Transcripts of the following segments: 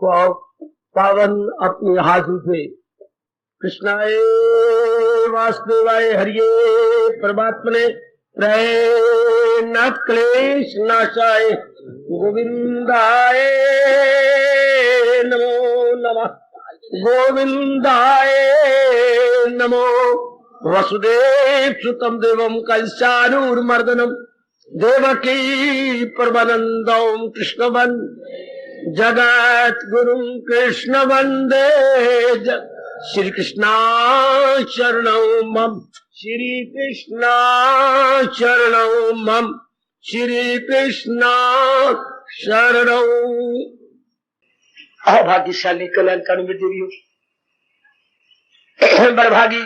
पावन अपने हाथों से कृष्णाय वासुदेवाय हरिये परमात्मने न क्लेश नाशाय गोविंदाय नमो नमः गोविंदाय नमो वसुदेव सुतम देवम कंसानूर्मर्दनम देवकी परमानंदम कृष्णवन जगत गुरु कृष्ण वंदे श्री कृष्णा शरणौ मम श्री कृष्णा शरणौ मम श्री कृष्णा शरणौ। भाग्यशाली कल्याणकारी देवियों, बड़भागी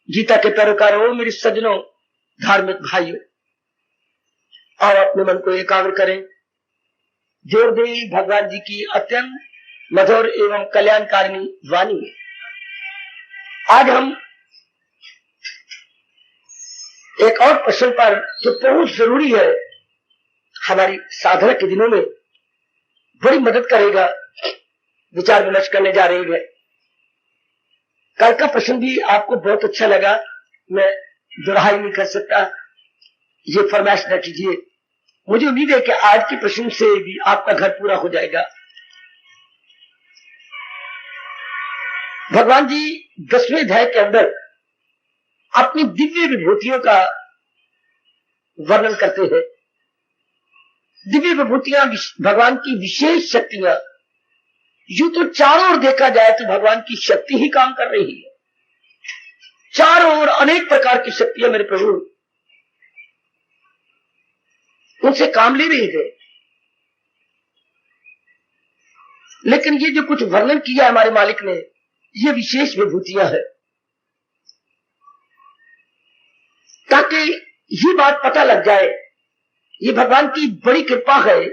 गीता के पैरोकारों, मेरे सज्जनों, धार्मिक भाइयों, और अपने मन को एकाग्र करें। जोर दे भगवान जी की अत्यंत मधुर एवं कल्याणकारिणी वाणी। आज हम एक और प्रश्न पर, जो बहुत जरूरी है, हमारी साधना के दिनों में बड़ी मदद करेगा, विचार विमर्श करने जा रहे हैं। कल का प्रश्न भी आपको बहुत अच्छा लगा, मैं दोहराई नहीं कर सकता, ये फरमाइश न कीजिए। मुझे उम्मीद है कि आज के प्रश्न से भी आपका घर पूरा हो जाएगा। भगवान जी 10वें अध्याय के अंदर अपनी दिव्य विभूतियों का वर्णन करते हैं। दिव्य विभूतियां भगवान की विशेष शक्तियां, यूं तो चारों ओर देखा जाए तो भगवान की शक्ति ही काम कर रही है। चारों ओर अनेक प्रकार की शक्तियां मेरे प्रभु उनसे काम ले रही थे, लेकिन ये जो कुछ वर्णन किया हमारे मालिक ने, ये विशेष विभूतियां है, ताकि ये बात पता लग जाए, ये भगवान की बड़ी कृपा है,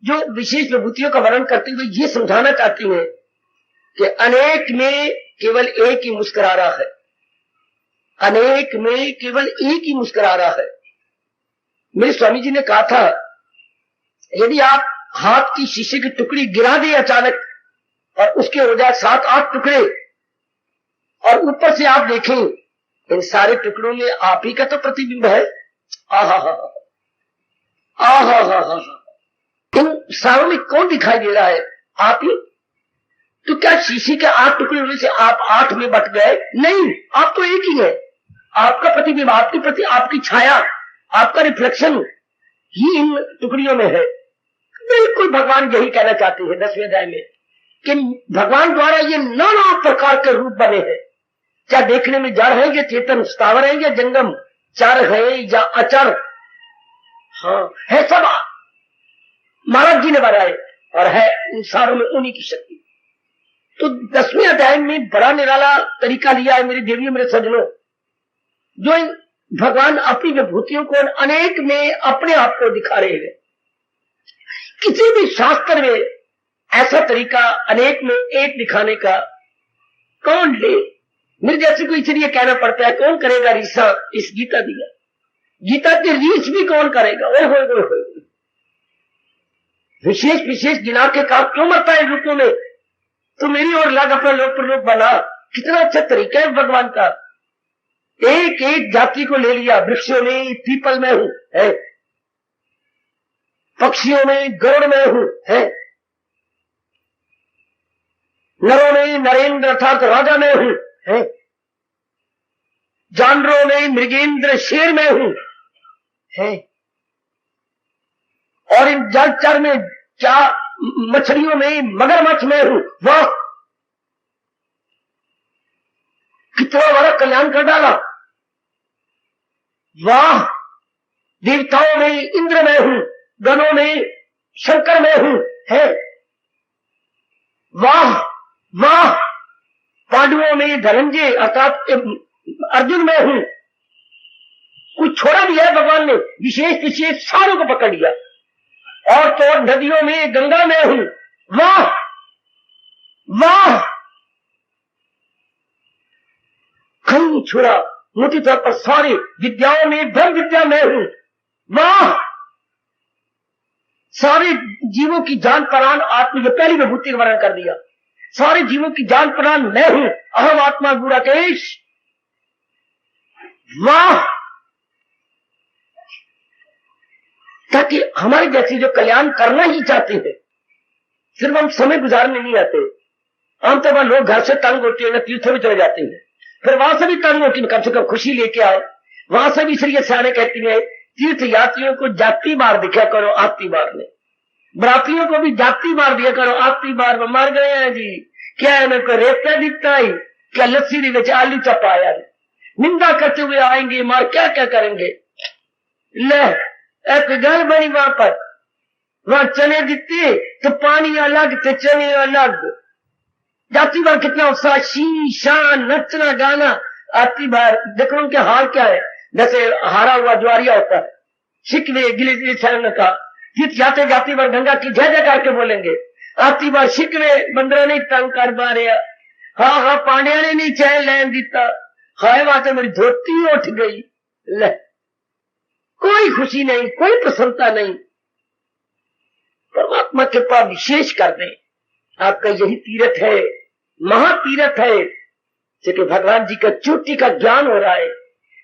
जो विशेष विभूतियों का वर्णन करते हुए ये समझाना चाहती है कि अनेक में केवल एक ही मुस्कुरा रहा है, अनेक में केवल एक ही मुस्कुरा रहा है। मेरे स्वामी जी ने कहा था, यदि आप हाथ की शीशे की टुकड़ी गिरा दे अचानक और उसके हो जाए 7-8 टुकड़े, और ऊपर से आप देखें, इन सारे टुकड़ों में आप ही का तो प्रतिबिंब है। आहा हा हा, इन सारों में कौन दिखाई दे रहा है? आप ही। तो क्या शीशे के 8 टुकड़े होने से आप 8 में बट गए? नहीं, आप तो एक ही है। आपका प्रतिबिंब, आपके प्रति आपकी छाया, आपका रिफ्लेक्शन ही इन टुकड़ियों में है। बिल्कुल भगवान यही कहना चाहते हैं 10वें अध्याय में, कि भगवान द्वारा ये नाना प्रकार के रूप बने हैं, चाहे देखने में जड़ है या चेतन, स्थावर है या जंगम, चर है या अचर, हाँ है, सब महाराज जी ने बनाए, और है इन सारों में उन्हीं की शक्ति। तो 10वें अध्याय में बड़ा निराला तरीका लिया है मेरी देवियों, मेरे सज्जनों, जो इन भगवान अपनी विभूतियों को अनेक में अपने आप को दिखा रहे हैं। किसी भी शास्त्र में ऐसा तरीका अनेक में एक दिखाने का कौन ले? मेरे जैसे को इसलिए कहना पड़ता है, कौन करेगा रीसा इस गीता दिया, गीता की रीस भी कौन करेगा? ओए विशेष विशेष गिना के कहा, क्यों मरता है रूपों में, तो मेरी ओर लग, अपना लोक प्रलोक बना। कितना अच्छा तरीका है भगवान का। एक एक जाति को ले लिया, वृक्षों में पीपल में हूं है, पक्षियों में गरुड़ में हूं है, नरों में नरेंद्र अर्थात राजा में हूं है, जानवरों में मृगेंद्र शेर में हूं है, और इन जलचर में क्या मछलियों में मगरमच्छ में हूं। वाह, कितना बड़ा कल्याण कर डाला। वाह, देवताओं में इंद्र में हूं, गणों में शंकर में हूं है। वाह वाह, पांडवों में धनंजय अर्थात अर्जुन में हूं। कुछ छोड़ा भी है भगवान ने, विशेष विशेष सारों को पकड़ लिया। और तो नदियों में गंगा में हूं। वाह वाह, कहीं छुड़ा मोटी तौर पर सारी विद्याओं में ब्रह्म विद्या में हूं। वाह, सारे जीवों की जान प्राण आत्मा, ये पहली विभूति का वर्णन कर दिया। सारे जीवों की जान प्राण मैं हूं, अहम आत्मा गुणाकेश। वाह! ताकि हमारे जैसे जो कल्याण करना ही चाहते हैं, सिर्फ हम समय गुजारने नहीं आते। आमतौर पर लोग घर से तंग होते हैं, तीर्थों में चले जाते हैं, फिर वहां से भी तंग होती है, कम से कम खुशी लेके आए। वहां से भी इसलिए सियाने कहती है, तीर्थ यात्रियों को जाति मार दिखा करो, आपकी बार ने बरातियों को भी जाति मार दिया करो, आपकी बार में मर गए हैं जी। क्या है, मेरे को रेता दिखता ही, क्या लस्सी विच आलू चपाया, निंदा करते हुए आएंगे, मार क्या क्या करेंगे। ले एक गल बनी वहां पर, वहां चने दिते तो पानी अलग तो चने अलग। जाति बार कितना उत्साह, शीशान नचना गाना। आती बार देखो उनके हाल क्या है, जैसे हारा हुआ ज्वारिया होता है, शिकवे गिले का गीत जाते जाती बार गंगा की जय जय करके बोलेंगे। आती बार शिकवे बंदरा नहीं तंग कर पा रहा, हाँ हाँ पांड्या ने नहीं चैन लैन दिता, हाय वहां से मेरी धोती उठ गई। ले कोई खुशी नहीं, कोई प्रसन्नता नहीं। परमात्मा के पास विशेष कर दें, आपका यही तीर्थ है, महातीर्थ है, क्योंकि भगवान जी का चोटी का ज्ञान हो रहा है।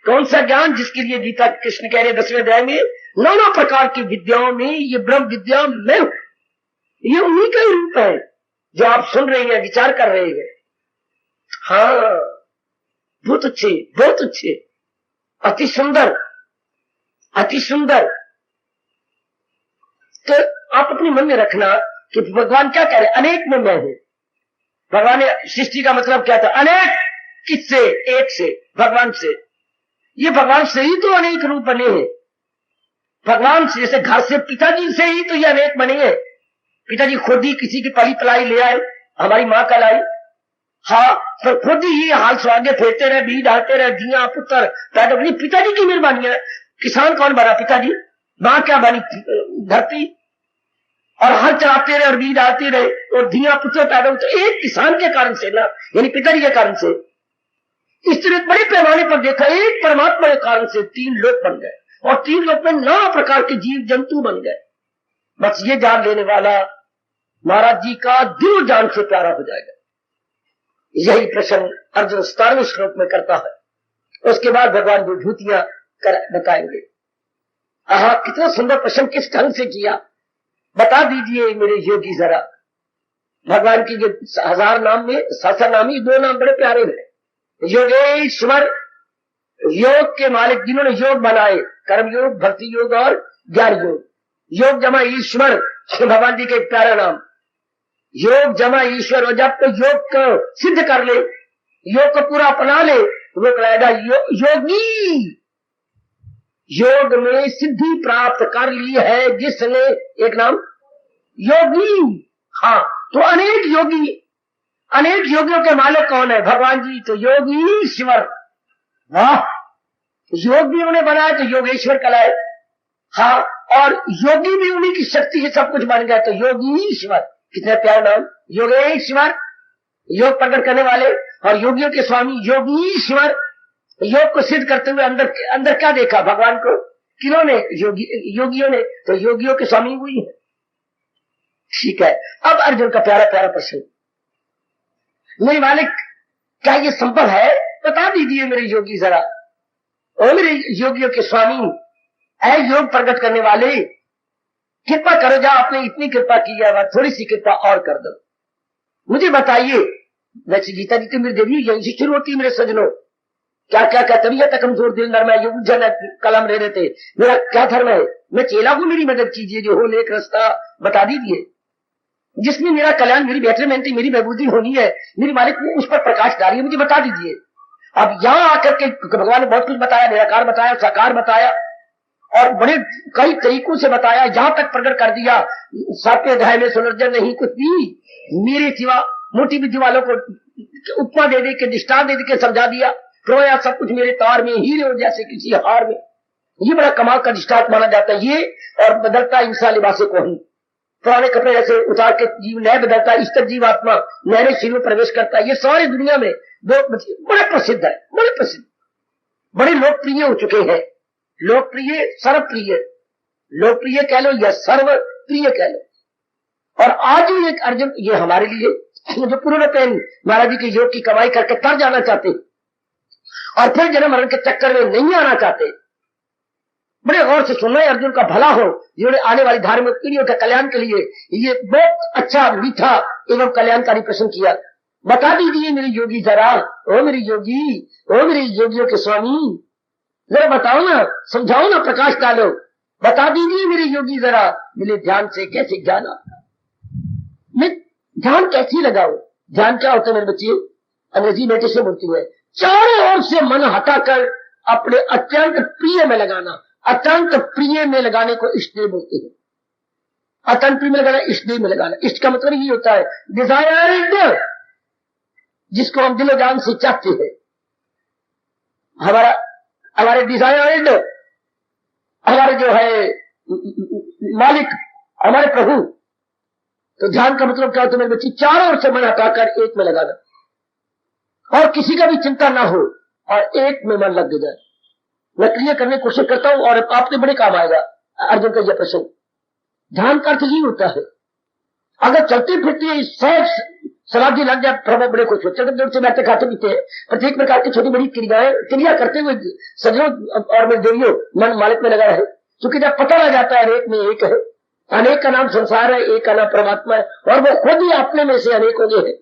कौन सा ज्ञान? जिसके लिए गीता कृष्ण कह रहे 10वें अध्याय में, नाना प्रकार की विद्याओं में ये ब्रह्म विद्या मैं हूं। ये उन्हीं का ही रूप है जो आप सुन रहे हैं, विचार कर रहे हैं। हाँ बहुत अच्छे, बहुत अच्छे, अति सुंदर, अति सुंदर। तो आप अपने मन में रखना कि भगवान क्या कह रहे, अनेक में मैं हूं। भगवान ने सृष्टि का मतलब क्या था? अनेक। किससे? एक से, भगवान से। ये भगवान से ही तो अनेक रूप बने हैं। भगवान से, जैसे घर से पिताजी से ही तो ये अनेक बने हैं। पिताजी खुद ही किसी की पली पलाई ले आए, हमारी मां कल आई, हाँ, तो खुद ही हाल स्वागे फेरते रहे, बीज डालते रहे, जिया पुत्र पैदा। पिताजी की मेहरबानी है। किसान कौन बना? पिताजी। मां क्या बनी? धरती। और हल चलाते रहे और बीज डालते रहे और धिया पुत्र पैदा होते, एक किसान के कारण से ना, यानी पिताजी के कारण से। इस तरह बड़े पैमाने पर देखा, एक परमात्मा के कारण से 3 लोक बन गए, और 3 लोक में 9 प्रकार के जीव जंतु बन गए। बस ये जान लेने वाला महाराज जी का दिल जान से प्यारा हो जाएगा। यही प्रश्न अर्जुन 17वें श्लोक में करता है। उसके बाद भगवान विभूतियां बताएंगे। आहा, कितना सुंदर प्रश्न, किस ढंग से किया, बता दीजिए मेरे योगी जरा। भगवान की जो 1000 नाम में सहस्रनाम, 2 नाम बड़े प्यारे हैं। योगेश्वर, योग के मालिक, जिन्होंने योग बनाए, कर्म योग, भक्ति योग और ज्ञान योग। योग जमा ईश्वर, भगवान जी के प्यारा नाम। योग जमा ईश्वर, और जब तो योग को सिद्ध कर ले, योग को पूरा अपना ले, तो वो कहेगा योगी। योग में सिद्धि प्राप्त कर ली है जिसने, एक नाम योगी। हाँ, तो अनेक योगी, अनेक योगियों के मालिक कौन है? भगवान जी। तो योगीश्वर, वाह, योग भी उन्हें बनाया तो योगेश्वर कहलाए। हाँ, और योगी भी उन्हीं की शक्ति से सब कुछ बन गया, तो योगीश्वर। कितने प्यारा नाम, योगेश्वर, योग प्रकट करने वाले, और योगियों के स्वामी योगीश्वर। योग को सिद्ध करते हुए अंदर क्या देखा भगवान को? किन्होंने? योगियों ने। तो योगियों के स्वामी हुई है। ठीक है, अब अर्जुन का प्यारा प्यारा प्रश्न, मेरे मालिक क्या ये संभव है? बता दीजिए मेरे योगी जरा, और मेरे योगियों के स्वामी, ऐ योग प्रकट करने वाले, कृपा करो, जा आपने इतनी कृपा की है, थोड़ी सी कृपा और कर दो, मुझे बताइए। वैसे गीता जी तो मेरी देवी यहीं से शुरू होती है मेरे सजनों। क्या क्या क्या तबीयत कमजोर दिल नर, मैं युजन कलम ले रहे थे, मेरा क्या धर्म है? मैं चेला हूं, मेरी मदद कीजिए, जो हो एक रास्ता बता दीजिए जिसमें मेरा कल्याण, मेरी बेटरमेंट, मेरी महबूदी होनी है। मेरी मालिक उस पर प्रकाश डालिए, मुझे बता दीजिए। अब यहां आकर के भगवान ने बहुत कुछ बताया, निराकार बताया, साकार बताया, और बड़े कई तरीकों से बताया, यहां तक प्रकट कर दिया 7वें अध्याय में, सुनर्जन नहीं कुछ भी मेरे सिवा, मोटी बुद्धि वालों को उपमा दे दे के, दृष्टांत दे के समझा दिया, प्रोया सब कुछ मेरे तार में, हीरे जैसे किसी हार में। ये बड़ा कमाल का दृष्टांत माना जाता है ये। और बदलता इंसान लिबासे को ही, पुराने कपड़े जैसे उतार के जीव नए बदलता है, इस तक जीवात्मा नए शरीर में प्रवेश करता है। ये सारी दुनिया में बड़े प्रसिद्ध है, बड़े प्रसिद्ध, बड़े लोकप्रिय हो चुके हैं। लोकप्रिय, सर्वप्रिय, लोकप्रिय कह लो या सर्व प्रिय कह लो। और आज भी एक अर्जुन, ये हमारे लिए जो पूर्णतः महाराज जी के योग की कमाई करके तर जाना चाहते और फिर जन्म मरण के चक्कर में नहीं आना चाहते, बड़े गौर से सुनना है, अर्जुन का भला हो, जिन्होंने आने वाली धार्मिक पीढ़ियों के कल्याण के लिए ये बहुत अच्छा मीठा एवं कल्याणकारी प्रश्न किया। बता दीजिए मेरे योगी जरा, ओ मेरे योगी, ओ मेरे योगियों के स्वामी, जरा बताओ ना, समझाओ ना, प्रकाश डालो, बता दीजिए मेरे योगी जरा, मेरे ध्यान से कैसे ज्ञान आता, मैं ध्यान कैसे लगाओ। ध्यान क्या होता है मेरे बच्चे, अंग्रेजी मेडिटेशन बोलती है, चारों ओर से मन हटाकर अपने अत्यंत प्रिय में लगाना। अत्यंत प्रिय में लगाने को इष्ट बोलते हैं। अत्यंत प्रिय में लगाना, इष्ट में लगाना। इष्ट का मतलब ये होता है डिजायर्ड, जिसको हम दिलो जान से चाहते हैं। हमारे डिजायर्ड, हमारे जो है मालिक, हमारे प्रभु। तो ध्यान का मतलब क्या होता है मेरे बच्चे, चारों ओर से मन हटाकर एक में लगाना और किसी का भी चिंता ना हो और एक में मन लग जाए। मैं क्लियर करने की कोशिश करता हूं और आपके बड़े काम आएगा अर्जुन का यह प्रश्न। ध्यान का अर्थ ही होता है, अगर चलते फिरते सहज समाधि लग जाए, प्रभु बड़े खुश हो, चलते देर से बैठते खाते पीते हैं, प्रत्येक प्रकार की छोटी बड़ी क्रिया करते हुए सजनों और मेरे देवियों मन मालिक में लगा रहे। क्योंकि जब पता लग जाता है अनेक में एक है, अनेक का नाम संसार है, एक का नाम परमात्मा है, और वो खुद ही अपने में से अनेक हो गए हैं।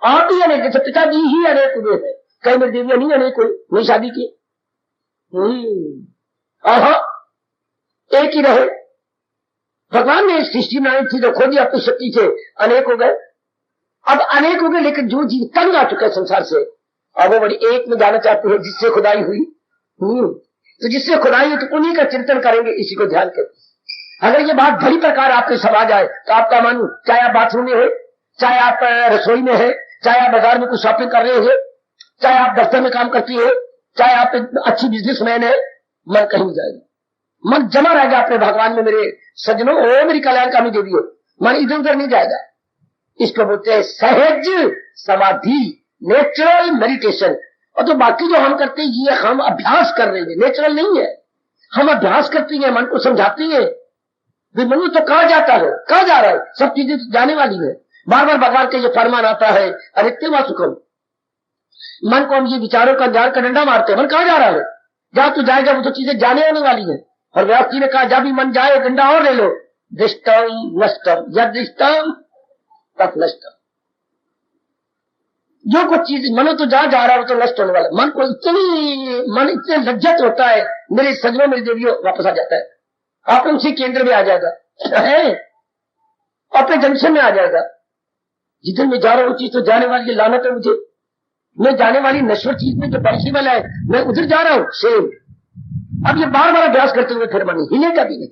आप ही अनेक, जैसे पिताजी ही अनेक हुए हैं, कई मेरी देवियां नहीं अनेक हुई, नहीं शादी की, एक ही रहे। भगवान ने सृष्टि बनाई थी तो खुद ही अपनी शक्ति से अनेक हो गए। अब अनेक हो गए, लेकिन जो जीव तंग आ चुके हैं संसार से, अब वो बड़ी एक में जाना चाहते हैं जिससे खुदाई हुई। तो जिससे खुदाई हुई तो उन्हीं का चिंतन करेंगे, इसी को ध्यान करते। अगर ये बात बड़ी प्रकार आपके समझ आए तो आपका मन, चाहे आप बाथरूम में है, चाहे आप रसोई में है, चाहे आप बाजार में कुछ शॉपिंग कर रहे हैं, चाहे आप दफ्तर में काम करती है, चाहे आप एक अच्छी बिजनेसमैन है, मन कहीं नहीं जाएगा, मन जमा रहेगा अपने भगवान में। मेरे सज्जनों, ओ मेरी कल्याणकारी देवियों, मन इधर उधर नहीं जाएगा। इसको बोलते हैं सहज समाधि, नेचुरल मेडिटेशन। और तो बाकी जो हम करते हैं ये हम अभ्यास कर रहे हैं, नेचुरल नहीं है। हम अभ्यास करते हैं, मन को समझाते हैं, मन तो कहां जाता है, कहां जा रहा है, सब चीजें जाने वाली है। बार बार भगवान का ये फरमान आता है, अनित्यम सुखम। मन को हम ये विचारों का ज्ञान का डंडा मारते हैं, मन कहां जा रहा है, जहां तू जाएगा वो तो चीजें जाने आने वाली है। और व्यास जी ने कहा जब भी मन जाए डंडा और ले लो, दृष्टम नष्टम, यद दृष्टम तत् नष्टम। जो कुछ चीज मनो तो जहां जा रहा है वो तो नष्ट होने वाला। मन को मन इतने लज्जत होता है मेरे सजनों मेरी देवियों, वापस आ जाता है, आप उसी केंद्र में आ जाएगा, अपने जंक्शन में आ जाएगा। जिधर मैं जा रहा हूं चीज तो जाने वाली लानत है मुझे, मैं जाने वाली नश्वर चीज में जो पॉसिबल है मैं उधर जा रहा हूं, सेम। अब ये बार बार अभ्यास करते हुए फिर मन हिलेगा भी नहीं,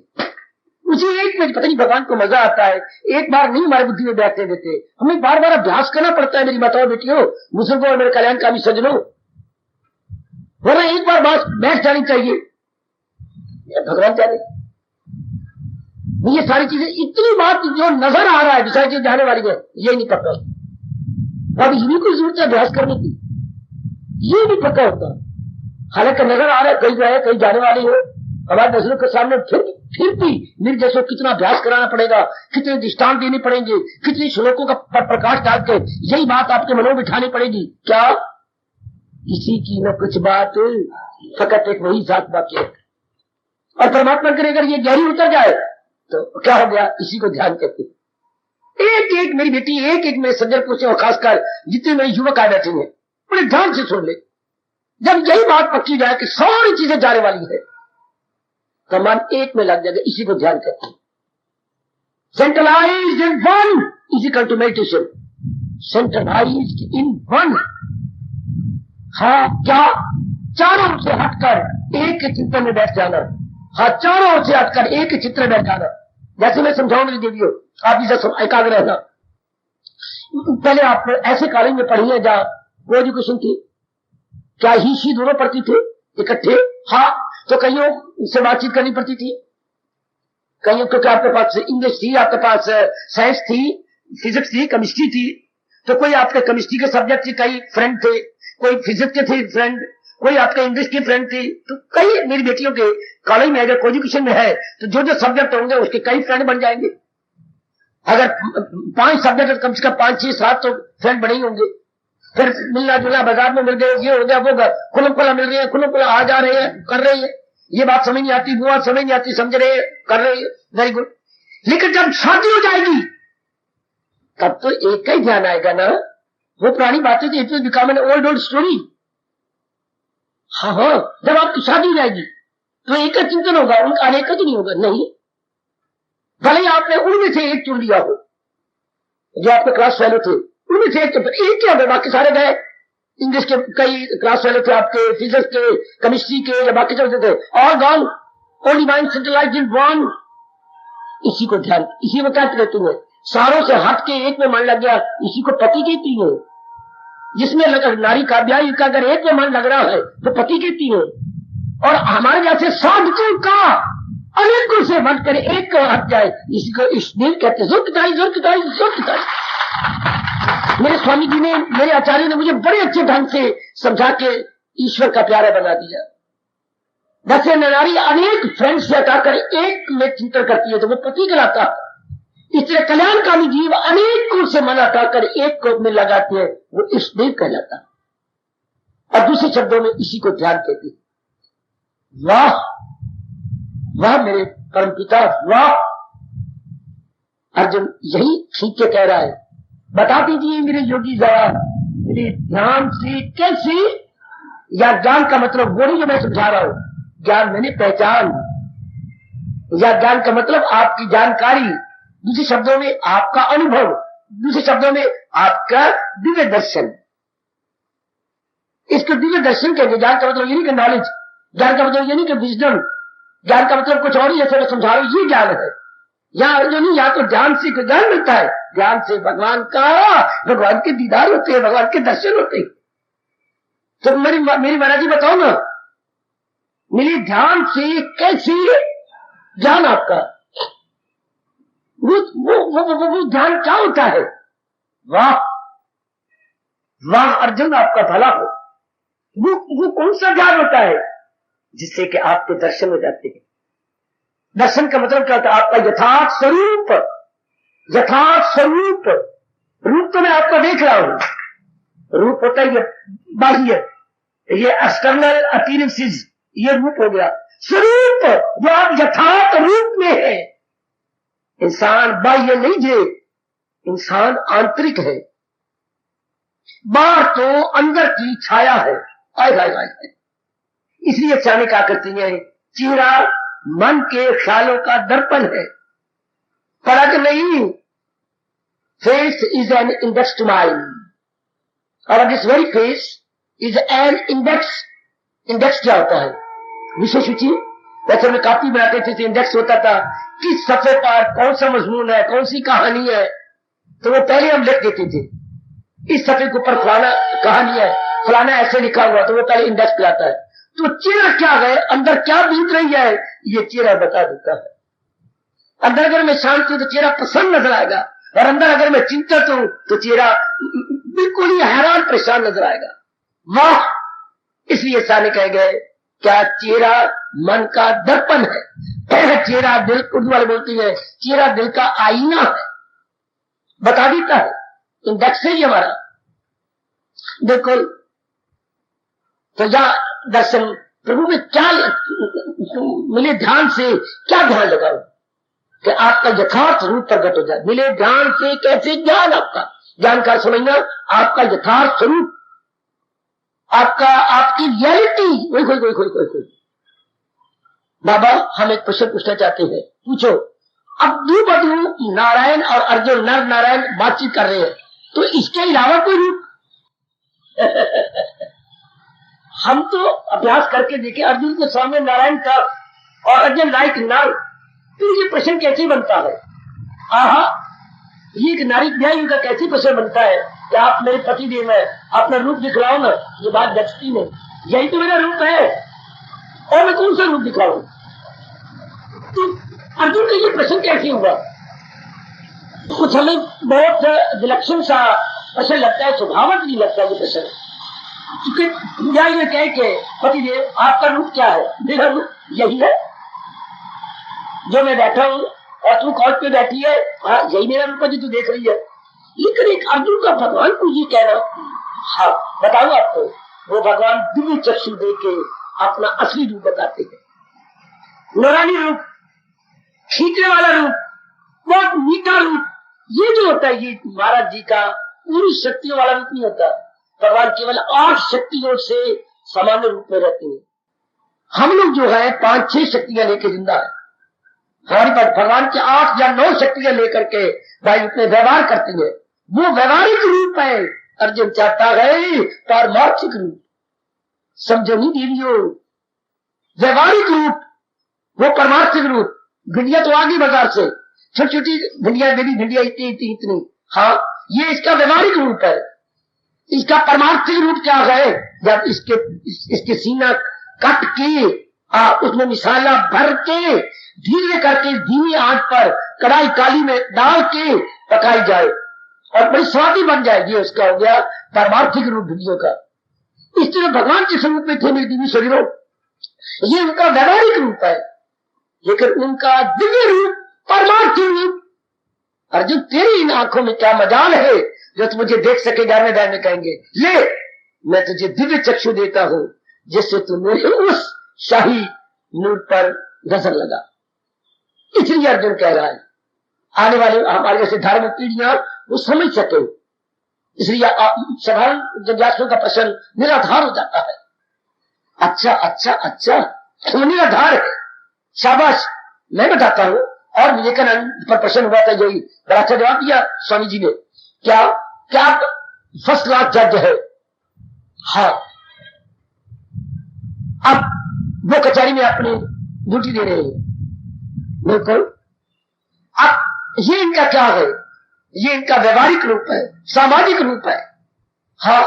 उसी एक में पता नहीं भगवान को मजा आता है। एक बार नहीं हमारी बुद्धि में बैठने देते, हमें बार बार अभ्यास करना पड़ता है मेरी बताओ बेटियों, बुजुर्गों और मेरे कल्याणकारी सज्जनों, वरना एक बार बात बैठ जानी चाहिए। भगवान जाने ये सारी चीजें, इतनी बात जो नजर आ रहा है दूसरी चीज जाने वाली है, ये नहीं पता। अब ये भी कोई जरूरत है अभ्यास करने की, ये नहीं पता होता। हालांकि नजर आ रहा है कहीं जाए कहीं जाने वाली है, हमारे नजरों के सामने फिर भी मेरे जैसों कितना अभ्यास कराना पड़ेगा, कितने दृष्टांत देने पड़ेंगे, कितनी श्लोकों का प्रकाश डाल के यही बात आपके मन में बिठानी पड़ेगी। क्या किसी की न कुछ बात, फकत एक वही जात बाकी है। और परमात्मा करे अगर ये गहरी उतर जाए तो क्या हो गया, इसी को ध्यान करते। एक एक मेरी बेटी, एक एक मेरे सज्जन पूछे, और खासकर जितने मेरे युवक आए बैठे हैं, बड़े ध्यान से सुन ले। जब यही बात पक्की जाए कि सारी चीजें जाने वाली है तो मन एक में लग जाएगा, इसी को ध्यान करते हैं। Centralised in one is equal to meditation, centralised in one. हाँ, क्या चारों ओर से हटकर एक के चिंतन में बैठ जाना। हाँ, चारों ओर से हटकर एक के चित्र में बैठ जाना। जैसे मैं समझाऊं मेरी देवियों, आप जिसे एकाग्र रहना। पहले आप ऐसे कॉलेज में पढ़ी है जहां वो एजुकेशन थी, क्या ही शी दोनों पढ़ती थे इकट्ठे? हाँ, तो कईयों से बातचीत करनी पड़ती थी, कईयों क्योंकि आपके पास इंग्लिश थी, आपके पास साइंस थी, फिजिक्स थी, केमिस्ट्री थी, तो कोई आपके केमिस्ट्री के सब्जेक्ट के कई फ्रेंड थे, कोई फिजिक्स के थे फ्रेंड, कोई आपके इंग्लिश की फ्रेंड थी, तो कई मेरी बेटियों के कॉलेज में अगर एजुकेशन में है तो जो जो सब्जेक्ट होंगे उसके कई फ्रेंड बन जाएंगे। अगर 5 सब्जेक्ट कम से कम 5, 6, 7 तो फ्रेंड बने ही होंगे। फिर मिलना जुलना, बाजार में मिल गए, ये हो गया वो गया, खुलम खुला मिल रही है, खुलम खुला आ जा रहे हैं, कर रहे हैं, ये बात समझ नहीं आती, वो बात समझ नहीं आती, समझ रहे हैं, कर रहे हैं, वेरी गुड। लेकिन जब शादी हो जाएगी तब तो एक का ही ध्यान आएगा ना, वो पुरानी बातें थी, it will become an old story. हाँ, जब आपकी शादी हो जाएगी तो एक का चिंतन होगा, उनका अनेक का तो नहीं होगा। नहीं, भले ही आपने उनमें से एक चुन लिया हो, जो आपके क्लास फेलो थे, उनमें से एक क्या होगा, बाकी सारे गए। इंग्लिश के कई क्लास फेलो थे आपके, फिजिक्स के, केमिस्ट्री के, या बाकी सब थे, all gone, only mind centralised in one. इसी को ध्यान, इसी में क्या कहते हैं, सारों से हट के एक में मन लग गया, इसी को पति कहती है। जिसमें नारी का ब्याह का अगर एक में मन लग रहा है तो पति कहती है। और हमारे जैसे साधकों का अनेकों से बढ़ कर एक को हट जाए, इसी को इष्टदेव कहते हैं। जुर्कताई। मेरे स्वामी जी ने, मेरे आचार्य ने मुझे बड़े अच्छे ढंग से समझा के ईश्वर का प्यारा बना दिया। जैसे नारी अनेक फ्रेंड से हटाकर एक में चिंतन करती है तो वो पति कहलाता है। इसलिए कल्याणकामी जीव अनेकों से मन हटाकर एक को में लगाते हैं, वो इष्टदेव कहलाता है। और दूसरे शब्दों में इसी को ध्यान कहते हैं। वाह वाह मेरे परमपिता, वाह। अर्जुन यही ठीक के कह रहा है, बता दीजिए मेरे योगी जरा, मेरे ध्यान से कैसे, या ज्ञान का मतलब वो नहीं जो मैं समझा रहा हूं, ज्ञान मैंने पहचान, या ज्ञान का मतलब आपकी जानकारी, दूसरे शब्दों में आपका अनुभव, दूसरे शब्दों में आपका दिव्य दर्शन। इसको दिव्य दर्शन कहते। ज्ञान का मतलब ये नहीं कि नॉलेज, ज्ञान का मतलब ये नहीं कि विजडम, ज्ञान का मतलब कुछ और ही, जैसे मैं समझा रहा हूं ये ज्ञान है। यहाँ जो नहीं, यहाँ तो ज्ञान से ज्ञान मिलता है, ज्ञान से भगवान के दीदार होते हैं, भगवान के दर्शन होते हैं। तो मेरी महाराज जी बताओ ना, मेरे ध्यान से कैसे ज्ञान आपका, वो ध्यान क्या होता है? वाह वाह अर्जुन, आपका भला हो। वो कौन सा ज्ञान होता है जिससे कि आपके दर्शन हो जाते हैं। दर्शन का मतलब क्या होता है? आपका यथार्थ स्वरूप, यथार्थ स्वरूप। रूप तो मैं आपका देख रहा हूं, रूप होता है ये बाह्य, ये एक्सटर्नल अपीयरेंसेस, ये रूप हो गया। स्वरूप जो आप यथार्थ रूप में है। इंसान बाह्य नहीं है, इंसान आंतरिक है, बाहर तो अंदर की छाया है। आय इसलिए चाने क्या करती है, चेहरा मन के ख्यालों का दर्पण है, परख नहीं। Face is an index to mind, और this very face is an index. Index क्या होता है? विषय सूची। वैसे में कॉपी बनाते थे तो इंडेक्स होता था, किस सफे पर कौन सा मजमून है, कौन सी कहानी है, तो वो पहले हम लिख देते थे। इस सफे के ऊपर फलाना कहानी है, फलाना ऐसे लिखा हुआ, तो वो पहले इंडेक्स पे आता है। तो चेहरा क्या है, अंदर क्या बीत रही है, ये चेहरा बता देता है। अंदर अगर मैं शांत हूं तो चेहरा प्रसन्न नजर आएगा, और अंदर अगर मैं चिंतित हूं तो चेहरा बिल्कुल ही हैरान परेशान नजर आएगा। वाह! इसलिए साने कह गए, क्या चेहरा मन का दर्पण है। चेहरा दिल, उर्दू वाले बोलती है, चेहरा दिल का आईना है, बता देता है। इंडेक्स है ये हमारा, बिल्कुल। तो या दर्शन प्रभु में क्या मिले, ध्यान से क्या ध्यान लगाओ कि आपका यथार्थ रूप प्रकट हो जाए। मिले ध्यान से कैसे ज्ञान, आपका ज्ञान का समझना, आपका यथार्थ स्वरूप, आपका आपकी रियलिटी। कोई बाबा हम एक प्रश्न पूछना चाहते हैं, पूछो। अब बधू नारायण और अर्जुन नर नारायण बातचीत कर रहे हैं, तो इसके अलावा कोई रूप? हम तो अभ्यास करके देखे, अर्जुन के सामने नारायण था और अर्जुन लाइक नर, तो ये प्रश्न कैसे बनता है? आहा, ये एक नारी ब्याह का कैसे प्रश्न बनता है कि आप मेरे पति देव है, अपना रूप दिखलाओ ना। ये बात बचती नहीं, यही तो मेरा रूप है, और मैं कौन सा रूप दिखाऊं? तो अर्जुन का ये प्रश्न कैसे हुआ? कुछ हमें बहुत विलक्षण सा प्रश्न लगता है, स्वभावत नहीं लगता ये प्रश्न। न्याय में कह के पति देव आपका रूप क्या है? मेरा रूप यही है जो मैं बैठा हूँ और तू कौन पे बैठी है। हाँ, यही मेरा रूप है जो तू देख रही है। लेकिन एक अर्जुन का भगवान को ये कहना, हाँ बताऊँ आपको, वो भगवान दिव्य चक्षु दे के अपना असली रूप बताते हैं। नूरानी रूप, खींचने वाला रूप, बहुत मीठा रूप। ये जो होता है ये महाराज जी का पूरी शक्तियों वाला रूप नहीं होता। भगवान केवल 8 शक्तियों से सामान्य रूप में रहते हैं। हम लोग जो है 5-6 शक्तियां लेकर जिंदा है। हमारे पास भगवान की 8 या 9 शक्तियां लेकर के भाई अपने व्यवहार करते हैं। वो व्यवहारिक रूप है। अर्जुन चाहता है पारमार्थिक रूप। समझो नहीं देवियों, व्यवहारिक रूप, वो परमार्थिक रूप। भिंडिया तो आगे बाजार से, छोटी छोटी भिंडिया, मेरी भिंडिया इतनी, हाँ ये इसका व्यवहारिक रूप है। इसका परमार्थिक रूप क्या है? जब इसके सीना कट के उसमें मिसाला भर के धीरे करके धीमी आंच पर कढ़ाई काली में डाल के पकाई जाए और बड़ी स्वादी बन जाएगी, उसका हो गया परमार्थिक रूप भिंडियों का। इस तरह भगवान के स्वरूप में थे मेरी दिव्य शरीरों, ये उनका व्यवहारिक रूप है। लेकिन उनका दिव्य रूप, परमार्थिक रूप। अर्जुन तेरी इन आंखों में क्या मजाल है जो तू मुझे देख सके। 11वें अध्याय में कहेंगे, ले मैं तुझे दिव्य चक्षु देता हूं जिससे तू मेरे उस शाही नूर पर नजर लगा। इसलिए अर्जुन कह रहा है आने वाले हमारे जैसे धार्मिक पीढ़ियां वो समझ सके। इसलिए साधारण जिज्ञासुओं का प्रश्न निराधार हो जाता है। अच्छा अच्छा अच्छा, तो निराधार है, शाबाश, मैं बताता हूं। और विवेकानंद पर प्रश्न हुआ था, यही बड़ा अच्छा जवाब दिया स्वामी जी ने। क्या क्या फर्स्ट क्लास जज है? हाँ। अब वो कचहरी में अपनी ड्यूटी दे रहे हैं, बिल्कुल। अब ये इनका क्या है? ये इनका व्यवहारिक रूप है, सामाजिक रूप है। हाँ,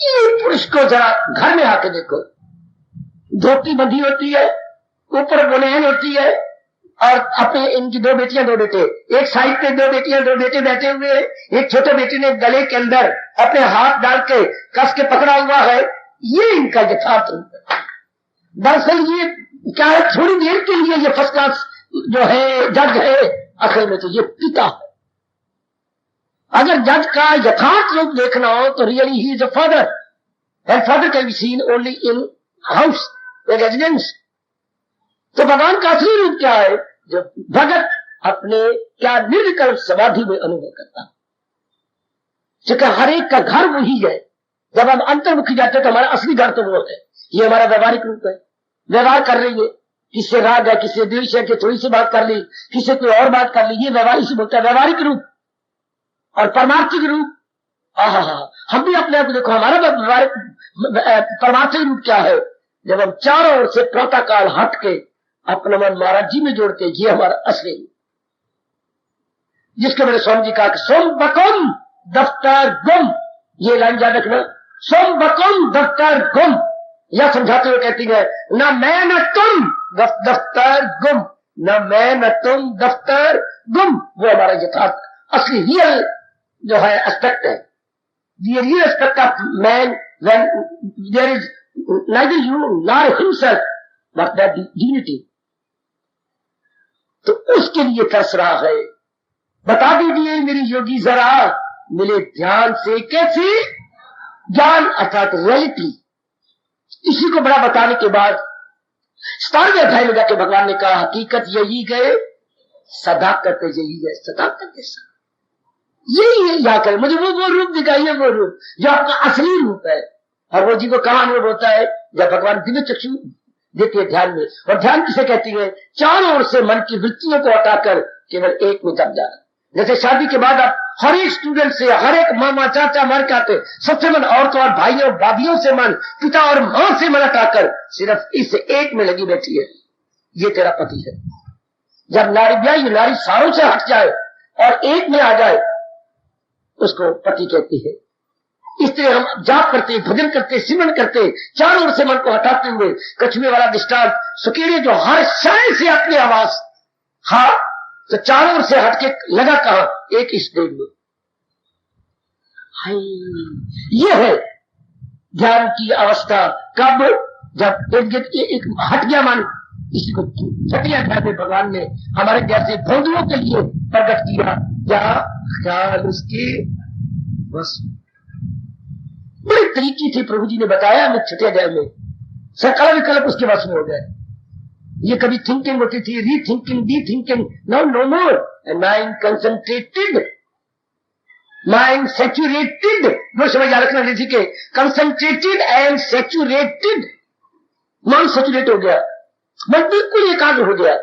ये पुरुष को जरा घर में आके देखो, धोती बंधी होती है, ऊपर बुनैन होती है, और अपने इनकी 2 बेटियां 2 बेटे, एक साइड पे 2 बेटियां 2 बेटे बैठे हुए हैं। एक छोटे बेटे ने गले के अंदर अपने हाथ डाल के कस के पकड़ा हुआ है। ये इनका यथार्थ रूप है। दरअसल ये क्या है, थोड़ी देर के लिए ये फर्स्ट क्लास जो है जज है, असल में तो ये पिता है। अगर जज का यथार्थ रूप देखना हो तो really he is a father, and father can be seen only in house, residence. तो भगवान का असली रूप क्या है? जो भगत अपने क्या निर्विकल्प समाधि में अनुभव करता है। क्योंकि हर एक का घर वही है। जब हम अंतर्मुखी जाते हैं तो हमारा असली घर तो वो है। ये हमारा व्यवहारिक रूप है। व्यवहार कर रही है, किससे राग है, किससे द्वेष है, कि थोड़ी सी बात कर ली, किससे कोई और बात कर ली, ये व्यवहारिक से बोलता है व्यवहारिक रूप। और परमार्थिक रूप, हम भी अपने आप को देखो, हमारा व्यवहारिक परमार्थिक रूप क्या है? जब हम चारों ओर से प्रातः काल हट के अपना मन महाराज जी में जोड़ते, ये हमारा असली रूप। जिसके मेरे स्वामी जी कहा कि सोम बकुम दफ्तर गुम, ये लाइन याद रखना, सोम बकुम दफ्तर गुम। यह समझाते हुए कहती है, न मैं न तुम दफ्तर गुम, न मैं न तुम दफ्तर गुम। वो हमारा यथार्थ असली रियल जो है एस्पेक्ट है। The real aspect of man when there is neither you nor himself but that divinity. तो उसके लिए तरस रहा है। बता दीजिए मेरी योगी जरा, मिले ध्यान से कैसे ज्ञान अर्थात रियलिटी। इसी को बड़ा बताने के बाद 17वें अध्याय में जाके भगवान ने कहा, हकीकत यही गए, सदाकत यही है, सदाकत के साथ यही है। या कर मुझे वो रूप दिखाइए, वो रूप जो आपका असली रूप है। और वो जी को कहां अनुभव होता है? जब भगवान दिव्य चक्षु देते हैं ध्यान में। और ध्यान किसे कहती है? चारों ओर से मन की वृत्तियों को हटाकर केवल एक में दब जाना। जैसे शादी के बाद आप हर एक स्टूडेंट से, हर एक मामा चाचा मर जाते, सबसे मन औरतों और भाइयों भाभियों से मन, पिता और मां से मन हटाकर सिर्फ इस एक में लगी बैठी है, ये तेरा पति है। जब नारी ब्याही नारी सारों से हट जाए और एक में आ जाए, उसको पति कहती है। इस तरह हम जाप करते, भजन करते, सिमरन करते, चारों ओर से मन को हटाते हुए, कछुए वाला दृष्टांत, सुकेड़े जो हर शय से अपनी आवाज, हाँ तो चारों ओर से हटके लगा कहा? एक स्टेज में। ये है ध्यान की अवस्था कब, जब एक हट गया मन, इसी को छठिया ध्यान में भगवान ने हमारे जैसे भोंदुओं के लिए प्रकट किया, क्या ख्याल उसके बस। बड़े तरीके से प्रभु जी ने बताया हमें छठे अध्याय में, सकल विकल्प उसके वश में हो गए। ये कभी थिंकिंग होती थी, री थिंकिंग, डी थिंकिंग, नो मोर, माइंड कंसंट्रेटेड, माइंड सैचुरेटेड, वो समझ याद रखना अंग्रेजी के, कंसंट्रेटेड एंड सैचुरेटेड, मन सैचुरेट हो गया, मन बिल्कुल एकाग्र हो गया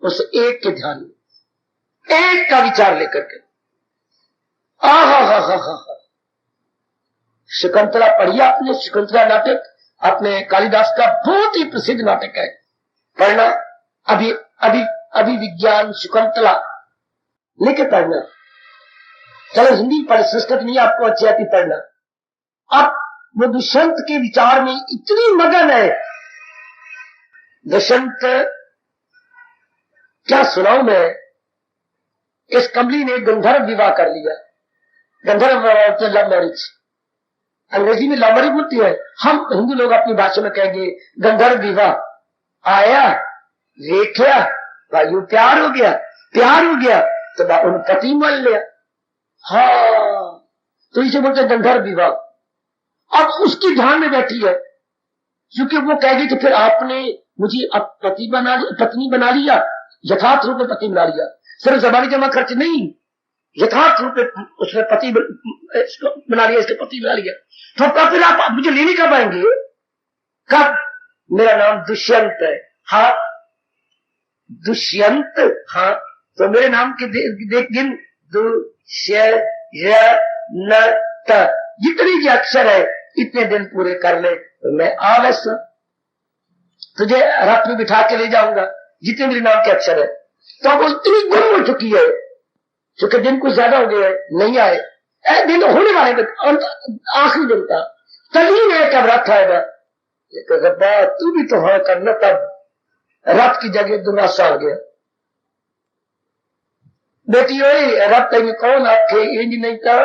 उस एक के ध्यान में, एक का विचार लेकर के। हा शकुंतला पढ़िए आपने, शकुंतला नाटक अपने कालिदास का बहुत ही प्रसिद्ध नाटक है, पढ़ना। अभी अभी अभी विज्ञान शकुंतला लेके पढ़ना। चलो हिंदी पढ़, संस्कृत नहीं आपको अच्छी आती पढ़ना। अब वो दुष्यंत के विचार में इतनी मगन है, दुष्यंत क्या सुनाऊं मैं, इस कमली ने गंधर्व विवाह कर लिया। गंधर्व लव मैरिज, अंग्रेजी में लव मैरिज होती है, हम हिंदू लोग अपनी भाषा में कहेंगे गंधर्व विवाह। आया, देखा, भाइयों प्यार हो गया, प्यार हो गया तो उन पति मान लिया। हाँ, तो इसे बोलते गंधर्व विवाह। अब उसकी ध्यान में बैठी है, क्योंकि वो कहेगी कि फिर आपने मुझे अब पत्नी बना लिया, यथार्थ रूप में पति बना लिया, सिर्फ जबानी जमा खर्च नहीं, यथार्थ रूप में उसने पति बना लिया, इसके पति बना लिया। तो कब फिर आप मुझे लेने कब आएंगे? कब? मेरा नाम दुष्यंत है। हाँ दुष्यंत, हाँ तो मेरे नाम के देख गिन, दुष्यंत, जितने भी अक्षर है इतने दिन पूरे कर ले तो मैं आवश्य तुझे रथ में बिठा के ले जाऊंगा, जितने मेरे नाम के अक्षर है। तो अब इतनी गुम हो चुकी है, क्योंकि दिन कुछ ज्यादा हो गया है, नहीं आए दिन होने वाले, आखिरी दिन का तभी नहीं कब रथ आएगा। तू भी तो हाँ करना, तब रथ की जगह दुर्वासा आ गया। बेटी रथ कहीं कौन आपके इंज नहीं था,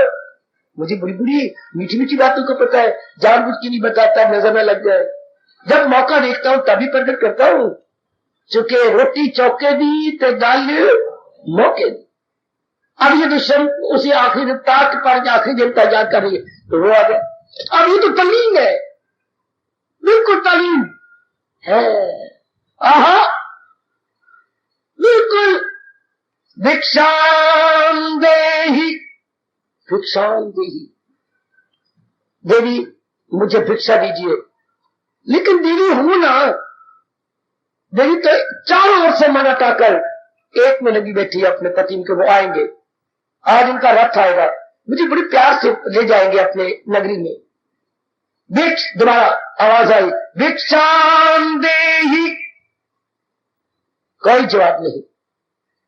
मुझे बड़ी बड़ी मीठी मीठी बातों को पता है, जानबूझ के नहीं बताता, नजर में लग जाए। जब मौका देखता हूं तभी प्रकट करता हूं, चूंकि रोटी चौके दी तो दाल मौके दी। अब ये दुष्यंत उसे आखिरी ताक पर आखिरी दिन का याद कर रही है, तो वो आ गया। अब ये तो तलीम है, बिल्कुल तलीम है, आहा बिल्कुल। भिक्षाम देहि, भिक्षाम देहि, देवी मुझे भिक्षा दीजिए। लेकिन देवी हूं ना, देवी तो चारों ओर से मन हटाकर एक में लगी बैठी है अपने पति के, वो आएंगे, आज उनका रथ आएगा, मुझे बड़ी प्यार से ले जाएंगे अपने नगरी में। भिक्ष, दोबारा आवाज आई, भिक्षाम देहि, कोई जवाब नहीं।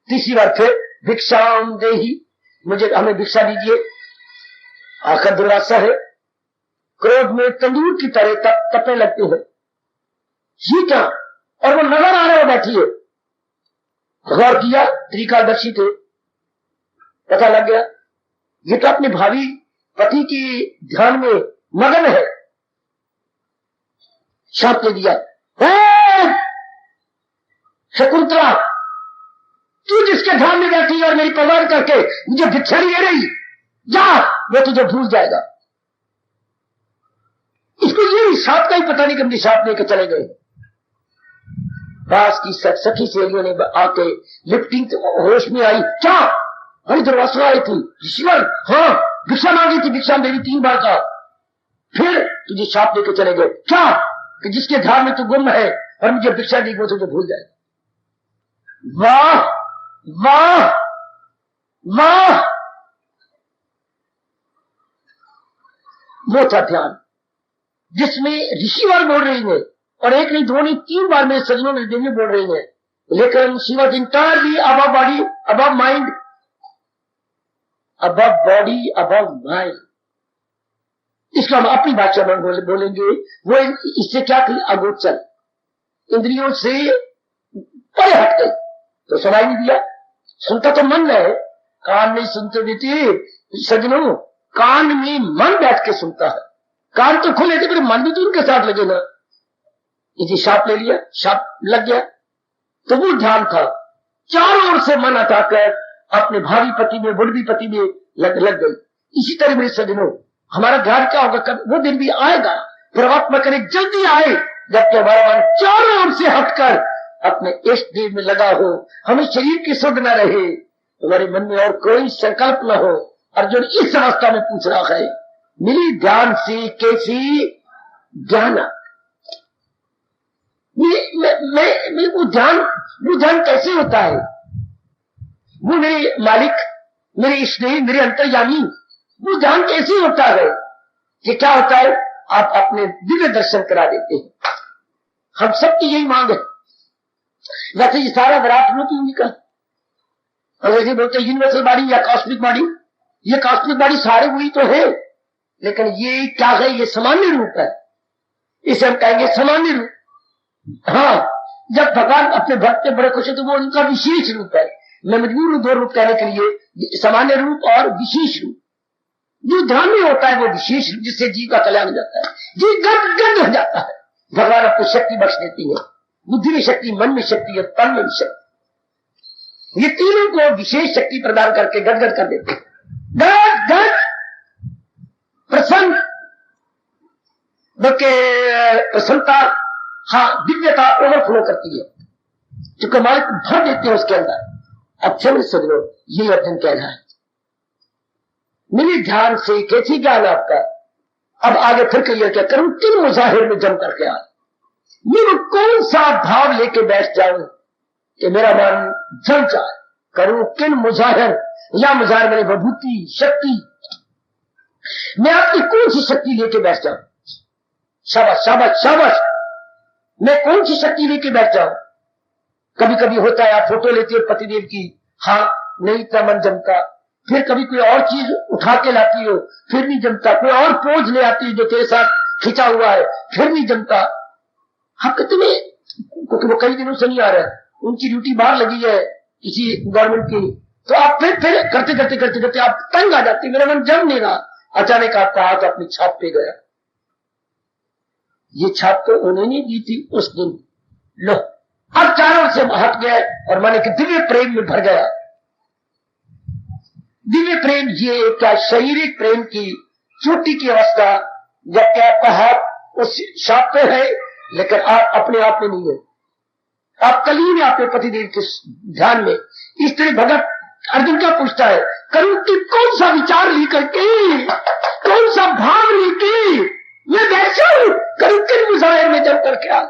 तीसरी बार फिर भिक्षाम देहि, मुझे हमें भिक्षा दीजिए। आखिर दुर्वासा है, क्रोध में तंदूर की तरह तपने लगते हैं, ये क्या, और वो नजर आ रहा बैठी है। गौर किया, त्रिकालदर्शी थे, पता लग गया ये तो अपने भावी पति की ध्यान में मगन है। शाप ले दिया, शकुंतला तू जिसके ध्यान में बैठी और मेरी परवाह करके मुझे भिक्षा नहीं दे रही, जा, वो तुझे भूल जाएगा। इसको ये शाप का ही पता नहीं, कभी शाप लेकर चले गए। पास की सखी सहेलियों ने आके लिफ्टिंग होश में आई, क्या हरी दुर्वासा आई थी, ईश्वर, हाँ भिक्षा मांगी थी, भिक्षा मेरी 3 बार का, फिर तुझे शाप लेकर चले गए, क्या कि जिसके ध्यान में तू गुम है और मुझे भिक्षा दी, वो तुझे भूल जाए। वाह वाह वाह, वो था ध्यान जिसमें ऋषिवर बोल रही है, और एक नहीं, 2 नहीं, 3 बार में सजनों ने देवी बोल रही है। लेकिन she was entirely above body, above mind, above body, above mind. इसको हम अपनी भाषा में बोलेंगे, वो इससे क्या थी, अगोचर, इंद्रियों से परे हट गई, तो सुनाई नहीं दिया। सुनता तो मन है, कान नहीं सुनते बेटी, सजनों कान में मन बैठ के सुनता है, कान तो खुले थे पर मन भी तो उनके साथ लगे ना। इसी शाप ले लिया, शाप लग गया। तो वो ध्यान था, चारों ओर से मन हटाकर अपने भावी पति में, बुढ़वी पति में लग गई। इसी तरह मेरे सज्जनों, हमारा ध्यान क्या होगा, कब वो दिन भी आएगा, परमात्मा करे जल्दी आए, जबकि हमारा मन चारों ओर से हटकर अपने इष्ट देव में लगा हो, हमें शरीर की सुध न रहे, हमारे मन में और कोई संकल्प न हो। अर्जुन इस अवस्था में पूछ रहा है, मिली ध्यान से कैसी ज्ञान? वो ध्यान कैसे होता है? वो मेरे मालिक, मेरे इष्टदेव, मेरे अंतर्यामी, वो ध्यान कैसे होता है? ये क्या होता है? आप अपने दिव्य दर्शन करा देते हैं। हम सबकी यही मांग है। वैसे ये सारा विराट रूप ही उनका, अंग्रेजी बोलते हैं यूनिवर्सल बॉडी या कॉस्मिक बॉडी। ये कॉस्मिक बॉडी सारे वही तो है, लेकिन ये क्या है? ये सामान्य रूप है, इसे हम कहेंगे सामान्य रूप। हाँ, जब भगवान अपने भक्त पे बड़े खुश है तो वो उनका विशेष रूप है। मैं मजबूर हूं दो रूप कहने के लिए, सामान्य रूप और विशेष रूप। जो ध्यान में होता है वो विशेष रूप, जिससे जीव का कल्याण हो जाता है, जीव गद हो जाता है। भगवान आपको शक्ति बख्श देती है, बुद्धि में शक्ति, मन में शक्ति और तन में शक्ति। ये तीनों को विशेष शक्ति प्रदान करके गदगद कर देते हैं। गद प्रसन्न, बल्कि प्रसन्नता, हाँ, दिव्यता ओवरफ्लो करती है, क्योंकि मालिक भर देते हैं उसके अंदर। अच्छा में समझ लो, ये अर्जुन कह रहा है, मेरे ध्यान से कैसी ज्ञान आपका? अब आगे फिर कहिए क्या करूं? किन मुजाहिर में जम करके आ, मैं कौन सा भाव लेके बैठ जाऊं कि मेरा मन जम जाए? करूं किन मुजाहिर, या मुजाहिर मेरी विभूति शक्ति, मैं आपकी कौन सी शक्ति लेके बैठ जाऊं? शाबाश शाबाश शाबाश, मैं कौन सी शक्ति लेके बैठ जाऊं? कभी कभी होता है आप फोटो लेते हो पतिदेव की, हाँ, नहीं इतना मन जमता। फिर कभी कोई और चीज उठा के लाती हो, फिर नहीं जमता। कोई और पोज ले आती है जो तेरे साथ खिंचा हुआ है, फिर नहीं जमता। हाँ, तुम्हें क्योंकि वो कई दिनों से नहीं आ रहा है, उनकी ड्यूटी बाहर लगी है किसी गवर्नमेंट की, तो आप फिर करते करते करते करते आप तंग आ जाते, मेरा मन जम नहीं रहा। अचानक आपका हाथ अपनी छाप पे गया। ये छाप तो उन्होंने दी थी उस दिन, लो अब चारों से हट गए और मन के दिव्य प्रेम में भर गया। दिव्य प्रेम ये क्या शारीरिक प्रेम की चोटी की अवस्था, जब क्या आपका हाथ उस छाप पे है, लेकिन आप अपने आप में नहीं है, आप कलीन है अपने पतिदेव के ध्यान में। इस तरह भगत अर्जुन क्या पूछता है, करूं कि कौन सा विचार लेकर के, कौन सा भाव लेके मैं बैठा हूं, करूं किन मुजाहिर में जम करके आ?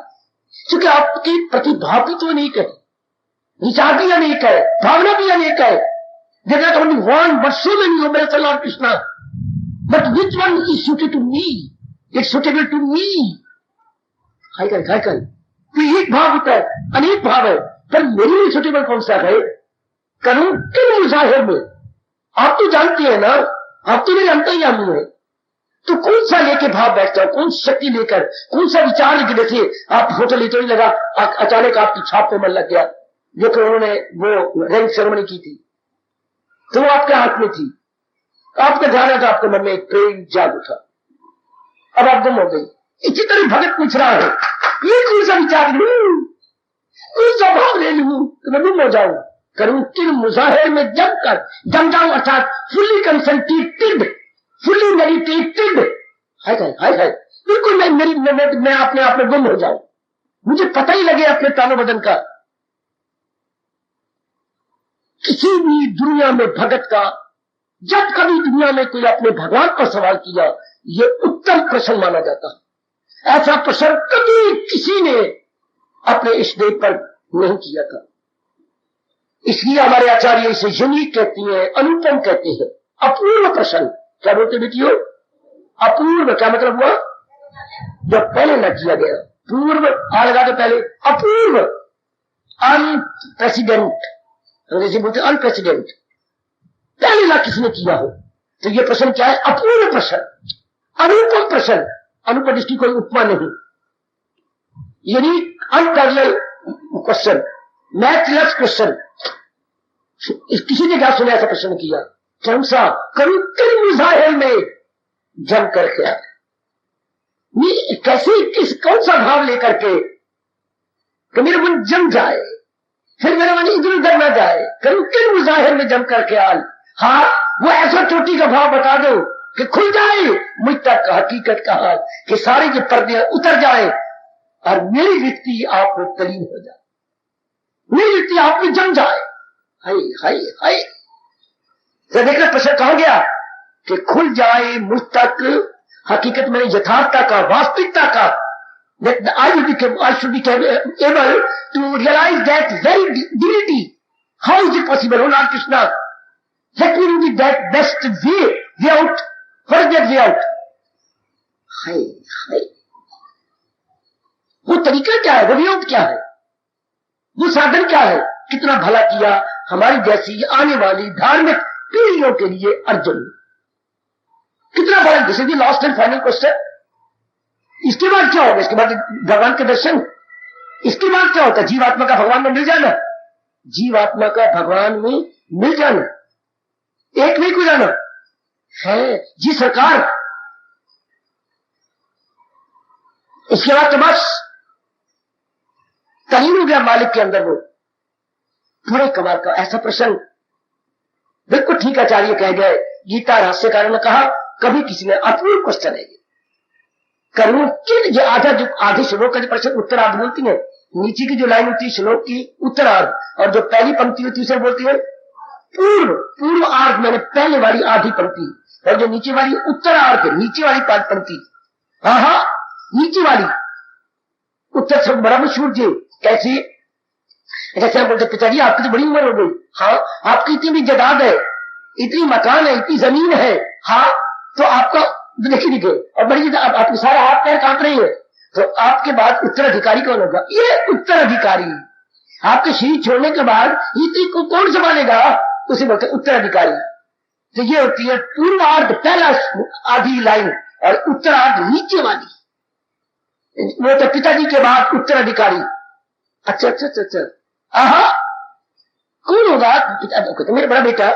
क्योंकि आपकी प्रतिभा भी तो अनेक है, विचार भी अनेक है, भावना भी अनेक है। There is only one, but so many of us, Lord Krishna. But which one is suited to me? It's suitable to me. हाय कर तो एक भाव होता है, अनेक भाव है, पर मेरे लिए सुटेबल कौन सा है? करूं किन मुजाहिर में? आप तो जानते हैं ना, आप तो मेरे अंतर्यामी है, तो कौन सा लेके भाव बैठता हूं, कौन सी शक्ति लेकर, कौन सा विचार लेके? देखिए आप फोटो लेते ही लगा, अचानक आपकी छाप पे मन लग गया। देखो उन्होंने वो रैंक सेरेमनी की थी, तो वो आपके हाथ में थी, आपका ध्यान है, तो आपके मन में एक प्रेम जाग उठा, अब आप गुम हो गई। इसी तरह भगत पूछ रहा है, ये कौन सा विचार लूं, कौन सा भाव ले लूं तो मैं गुम हो जाऊं? करूं किन मुजाहिर में जम जाऊं, अर्थात फुल्ली कंसंट्रेटेड, फुल्ली मेडिटेटेड। हाय बिल्कुल मैं अपने आप में गुम हो जाऊं, मुझे पता ही लगे अपने तानो बदन का। किसी भी दुनिया में भगत का, जब कभी दुनिया में कोई अपने भगवान पर सवाल किया, ये उत्तम प्रश्न माना जाता है। ऐसा प्रश्न कभी किसी ने अपने इस देव पर नहीं किया था। इसलिए हमारे आचार्य इसे यूनिक कहती है, अनुपम कहते हैं, अपूर्व प्रश्न। क्या बोलते बेटियों? अपूर्व क्या मतलब हुआ? जो पहले न किया गया। पूर्व आ लगा के पहले, अपूर्व, अनप्रेसिडेंट, अंग्रेजी बोलते अनप्रेसिडेंट, पहले ना किसी ने किया हो। तो ये प्रश्न क्या है? अपूर्व प्रश्न, अनुपम प्रश्न। अनुपम इसकी कोई उपमा नहीं, यानी अनपैरेलल क्वेश्चन, मैचलेस क्वेश्चन। किसी ने क्या सुना ऐसा प्रश्न किया? कौन सा? करूं किन मुजाहिर में जम करके आ? ये कैसे कौन सा भाव लेकर के कि मेरा मन जम जाए, फिर मेरा मन इधर उधर न जाए, करूं किन मुजाहिर में जम करके आल। हाँ, वो ऐसा चोटी का भाव बता दो कि खुल जाए मुझ तक हकीकत का हाल, कि सारे जो पर्दे उतर जाए और मेरी वृत्ति आप में तलीन हो जाए, मेरी वृत्ति आप में जम जाए। हाय हाय हाय। तो देखना प्रश्न कहा गया कि खुल जाए मुझ तक हकीकत में यथार्थता का, वास्तविकता का। I should be able to realize that very divinity. How is it possible? Oh Lord Krishna, let me know that best way out. What is that way out? हाय हाय, वो तरीका क्या है, वो way out क्या है, वो साधन क्या है? कितना भला किया हमारी जैसी आने वाली धार्मिक पीढ़ियों के लिए अर्जुन, कितना बड़ा। This is the last and final question. इसके बाद क्या होगा? इसके बाद भगवान के दर्शन। इसके बाद क्या होता है? जीवात्मा का भगवान में मिल जाना, जीवात्मा का भगवान में मिल जाना, एक नहीं को जाना है जी सरकार। इसके बाद तो बस तलीन हो गया मालिक के अंदर। वो बड़े कमाल का ऐसा प्रसंग, बिल्कुल ठीक आचार्य कह गए। गीता रहस्यकार ने कहा, कभी किसी ने अपूर्ण क्वेश्चन है, करूं किन, ये आधे श्लोक का जो प्रश्न उत्तरार्ध बोलती है, नीचे की जो लाइन होती है श्लोक की उत्तरार्ध, और जो पहली पंक्ति होती है उसे बोलती है पूर्व आर्ध, मैंने पहले वाली आधी पंक्ति, और जो नीचे वाली उत्तरार्ध, नीचे वाली पंक्ति। हाँ, नीचे वाली उत्तर शब्द बड़ा मशहूर जी। कैसी? जैसे हम बोलते पिताजी आपकी तो बड़ी उम्र हो गई, हाँ आपकी इतनी भी जायदाद है, इतनी मकान है, इतनी जमीन है, हाँ तो आपका देखिए और बड़ी आपके सारे हाथ पैर कांप रही है, तो आपके बाद उत्तराधिकारी कौन होगा? ये उत्तराधिकारी। आपके शरीर छोड़ने के बाद इतनी को कौन संभालेगा? उसे बोलते उत्तराधिकारी। तो ये होती है पूर्वार्ध, पहला आधी लाइन, और उत्तरार्ध नीचे वाली, वो तो पिताजी के बाद उत्तराधिकारी। अच्छा अच्छा अच्छा अच्छा, आहा कौन होगा? तो मेरा बड़ा बेटा।